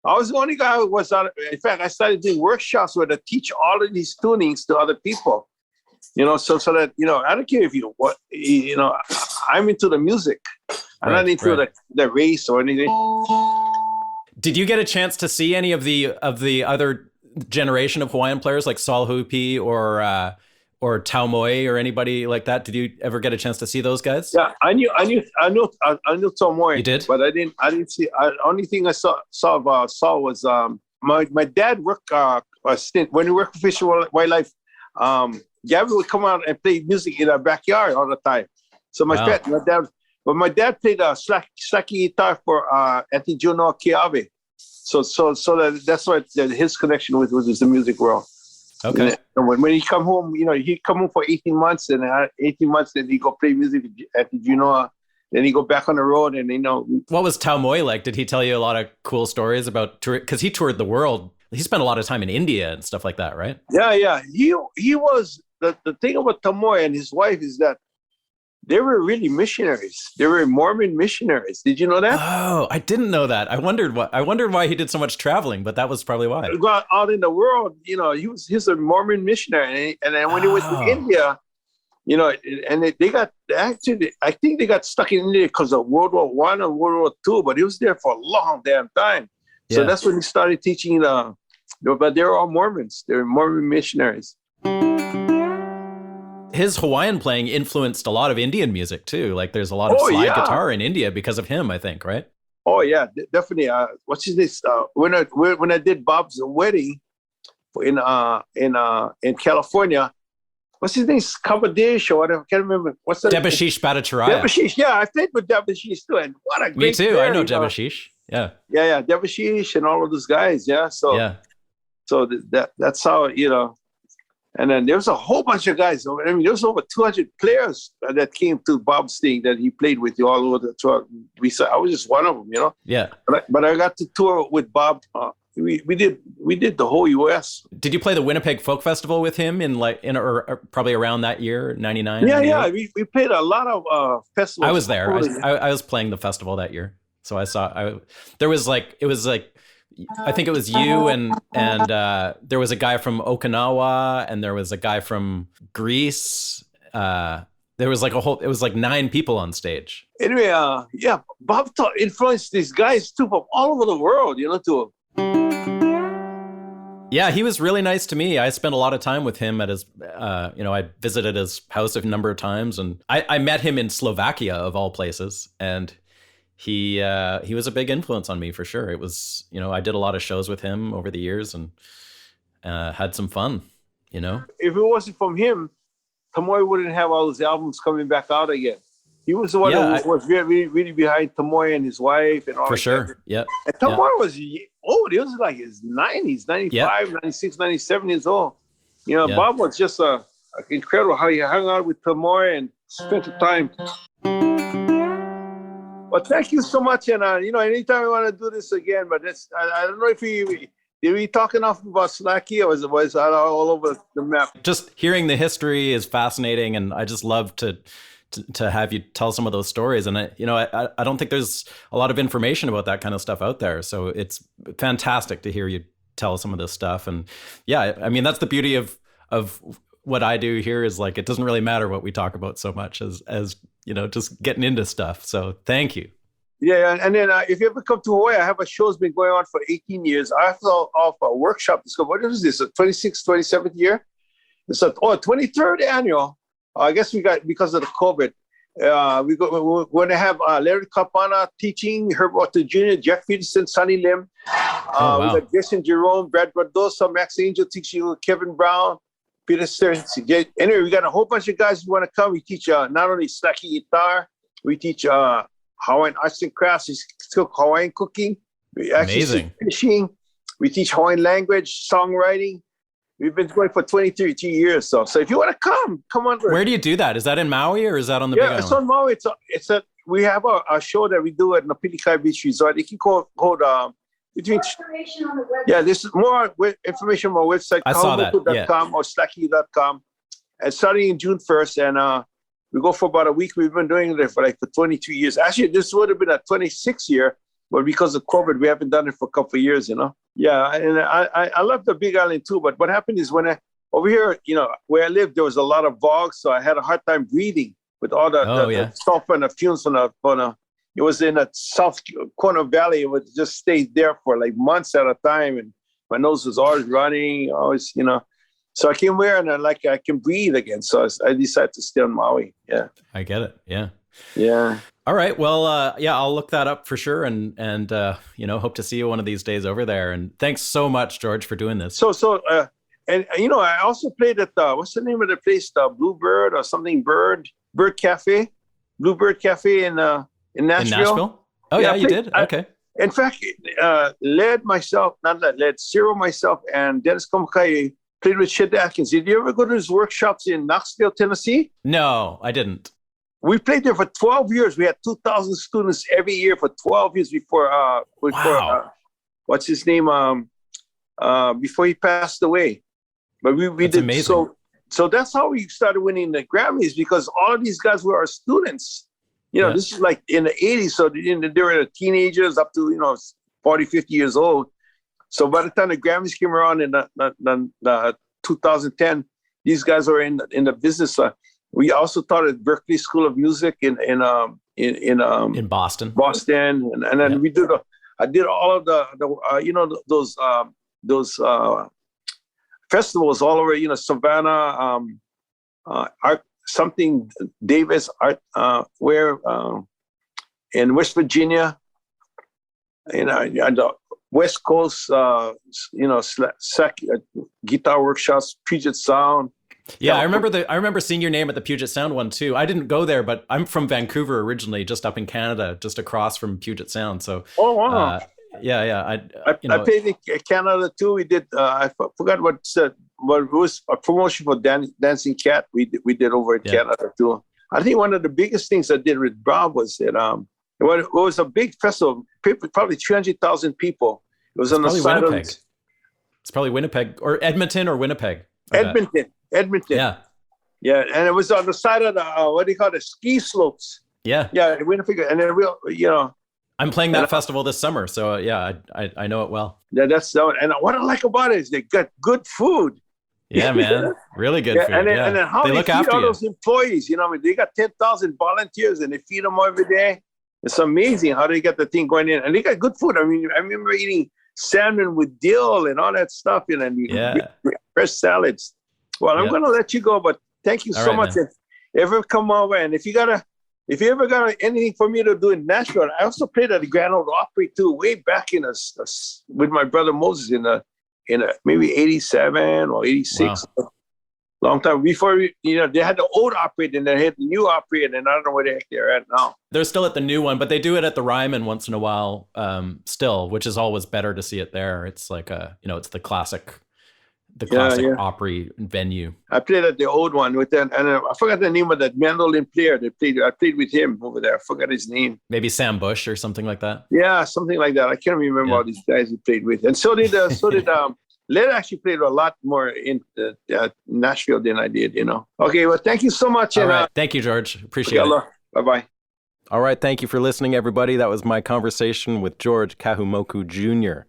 I was the only guy who was on. In fact, I started doing workshops where I teach all of these tunings to other people. So that, I don't care if I'm into the music. I'm not into the race or anything. Did you get a chance to see any of the other generation of Hawaiian players like Saul Hupi or Tau Moi or anybody like that? Did you ever get a chance to see those guys? Yeah, I knew Tau Moi. You did? But I didn't see. Only thing I saw of Saul was my dad worked a stint when he worked for Fish and Wildlife. Gabby would come out and play music in our backyard all the time. So my dad played slacky guitar for Auntie Juno Kiawe. So that's why his connection with the music world. Okay. And when he come home, he'd come home for 18 months, and 18 months, then he go play music at the Juno. Then he go back on the road, and What was Tau Moi like? Did he tell you a lot of cool stories about because he toured the world? He spent a lot of time in India and stuff like that, right? Yeah. He was the thing about Tau Moi and his wife is that they were really missionaries. They were Mormon missionaries. Did you know that? Oh, I didn't know that. I wondered why he did so much traveling, but that was probably why. Go out in the world, he's a Mormon missionary, and then when he went to India, and they got actually, I think they got stuck in India because of World War I and World War II, but he was there for a long damn time. So that's when he started teaching. But they were all Mormons. They were Mormon missionaries. His Hawaiian playing influenced a lot of Indian music too. Like there's a lot of slide guitar in India because of him, I think, right? Oh yeah, definitely. What's his name? When I did Bob's wedding in California, what's his name? Kabadish or whatever. I can't remember. What's that? Debashish Bhattacharya. Debashish, yeah, I played with Debashish too, and what a great Me too. player, I know Debashish. Yeah. Yeah, Debashish and all of those guys. Yeah. So that's how And then there was a whole bunch of guys. I mean, there was over 200 players that came to Bob's thing that he played with all over the tour. I was just one of them, Yeah. But I got to tour with Bob. We did the whole U.S. Did you play the Winnipeg Folk Festival with him or probably around that year, 99? Yeah. We played a lot of festivals. I was there. I was playing the festival that year, so I saw. I think it was you and there was a guy from Okinawa and there was a guy from Greece. There was it was like 9 people on stage. Anyway, Bob influenced these guys too from all over the world, too. Yeah, he was really nice to me. I spent a lot of time with him at his, I visited his house a number of times, and I met him in Slovakia of all places, and he was a big influence on me for sure. It was, I did a lot of shows with him over the years and had some fun, If it wasn't from him, Tau Moi wouldn't have all his albums coming back out again. He was the one who was really, really behind Tau Moi and his wife and all that. For sure, yeah. And Tau Moi was old. He was like his 90s, 95, 96, 97 years old. Bob was just incredible how he hung out with Tau Moi and spent the time. Well, thank you so much. And, anytime we want to do this again, but I don't know if we talk enough about Slacky or was that all over the map? Just hearing the history is fascinating, and I just love to have you tell some of those stories. And I don't think there's a lot of information about that kind of stuff out there. So it's fantastic to hear you tell some of this stuff. And yeah, I mean, that's the beauty of what I do here is it doesn't really matter what we talk about so much as just getting into stuff. So thank you. Yeah, and then if you ever come to Hawaii, I have a show's been going on for 18 years. I have to offer a workshop. What is this, the 26th, 27th year? It's 23rd annual. I guess we got, because of the COVID, we're going to have Ledward Ka'apana teaching, Herb Otto Jr., Jeff Peterson, Sonny Lim. Wow. We got Jason Jerome, Brad Bardosa, Max Angel teaching, Kevin Brown, Peter Stern. Anyway, we got a whole bunch of guys who want to come. We teach not only slacky guitar, we teach Hawaiian arts and crafts. We still Hawaiian cooking. We actually Amazing. teach fishing. We teach Hawaiian language, songwriting. We've been going for 23 years. So if you want to come on. Where do you do that? Is that in Maui or is that on the Big Island? Yeah, it's on Maui. We have a show that we do at Napilikai Beach Resort. You can call between. Information on the website. Yeah, there's more information on my website. I saw that. Kahumoku.com or slacky.com. And starting in June 1st, and we go for about a week. We've been doing it for 22 years. Actually, this would have been a 26th year, but because of COVID, we haven't done it for a couple of years. Yeah, and I love the Big Island too. But what happened is when over here, where I lived, there was a lot of fog, so I had a hard time breathing with all the sulfur and the fumes it was in a south corner valley. It would just stay there for like months at a time, and my nose was always running, always, So I came here and I can breathe again. So I decided to stay on Maui. Yeah, I get it. Yeah. Yeah. All right. Well, I'll look that up for sure, and hope to see you one of these days over there. And thanks so much, George, for doing this. I also played at what's the name of the place? Bluebird or something? Bird Cafe, Bluebird Cafe in Nashville. In Nashville? Oh yeah, you did. Okay. In fact, Cyril, myself, and Dennis Komakai played with Chet Atkins. Did you ever go to his workshops in Knoxville, Tennessee? No, I didn't. We played there for 12 years. We had 2,000 students every year for 12 years before what's his name? Before he passed away. But we that's did amazing. So that's how we started winning the Grammys, because all of these guys were our students. This is like in the 80s. So they were teenagers up to, 40, 50 years old. So by the time the Grammys came around in the 2010, these guys were in the business. We also taught at Berklee School of Music in Boston. And then I did all of those festivals all over, Savannah, Art something Davis Art, where in West Virginia, the West Coast, guitar workshops, Puget Sound. Yeah, I remember seeing your name at the Puget Sound one too. I didn't go there, but I'm from Vancouver originally, just up in Canada, just across from Puget Sound. So wow. I played in Canada too. We did. I forgot what it was a promotion for Dancing Cat. We did over in Canada too. I think one of the biggest things I did with Bob was that it was a big festival. Probably 300,000 people. It was on the side of It's probably Winnipeg or Edmonton or Winnipeg. Edmonton. Yeah. Yeah, and it was on the side of the ski slopes. Yeah. Yeah, Winnipeg, and then I'm playing that festival this summer, so I know it well. Yeah, and what I like about it is they got good food. Yeah, man, really good food. And then how they look feed after all you. those employees. They got 10,000 volunteers, and they feed them every day. It's amazing how they get the thing going in, and they got good food. I mean, I remember eating salmon with dill and all that stuff, and fresh salads. Well, I'm going to let you go, but thank you so much. Man. If ever come over, and if you ever got anything for me to do in Nashville, I also played at the Grand Old Opry too, way back with my brother Moses in maybe 87 or 86. Wow. Long time before they had the old Opry, and they had the new Opry, and then I don't know where the heck they're at now. They're still at the new one, but they do it at the Ryman once in a while, still, which is always better to see it there. It's like it's the classic Opry venue. I played at the old one with them, and I forgot the name of that mandolin player I played with him over there. I forgot his name. Maybe Sam Bush or something like that. Yeah, something like that. I can't remember all these guys he played with. And so did Led actually played a lot more in Nashville than I did, Okay, well, thank you so much. All right. Thank you, George. Appreciate it. Bye-bye. All right. Thank you for listening, everybody. That was my conversation with George Kahumoku Jr.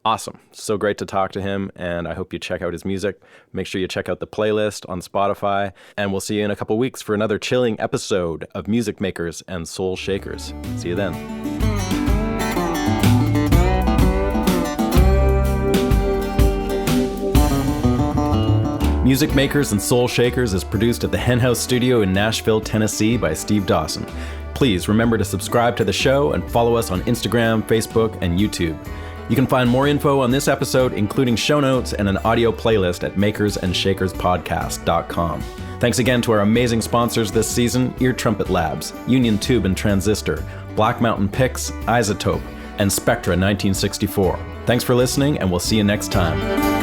Awesome. So great to talk to him, and I hope you check out his music. Make sure you check out the playlist on Spotify, and we'll see you in a couple weeks for another chilling episode of Music Makers and Soul Shakers. See you then. Music Makers and Soul Shakers is produced at the Hen House Studio in Nashville, Tennessee by Steve Dawson. Please remember to subscribe to the show and follow us on Instagram, Facebook, and YouTube. You can find more info on this episode, including show notes and an audio playlist at makersandshakerspodcast.com. Thanks again to our amazing sponsors this season, Ear Trumpet Labs, Union Tube and Transistor, Black Mountain Picks, Isotope, and Spectra 1964. Thanks for listening, and we'll see you next time.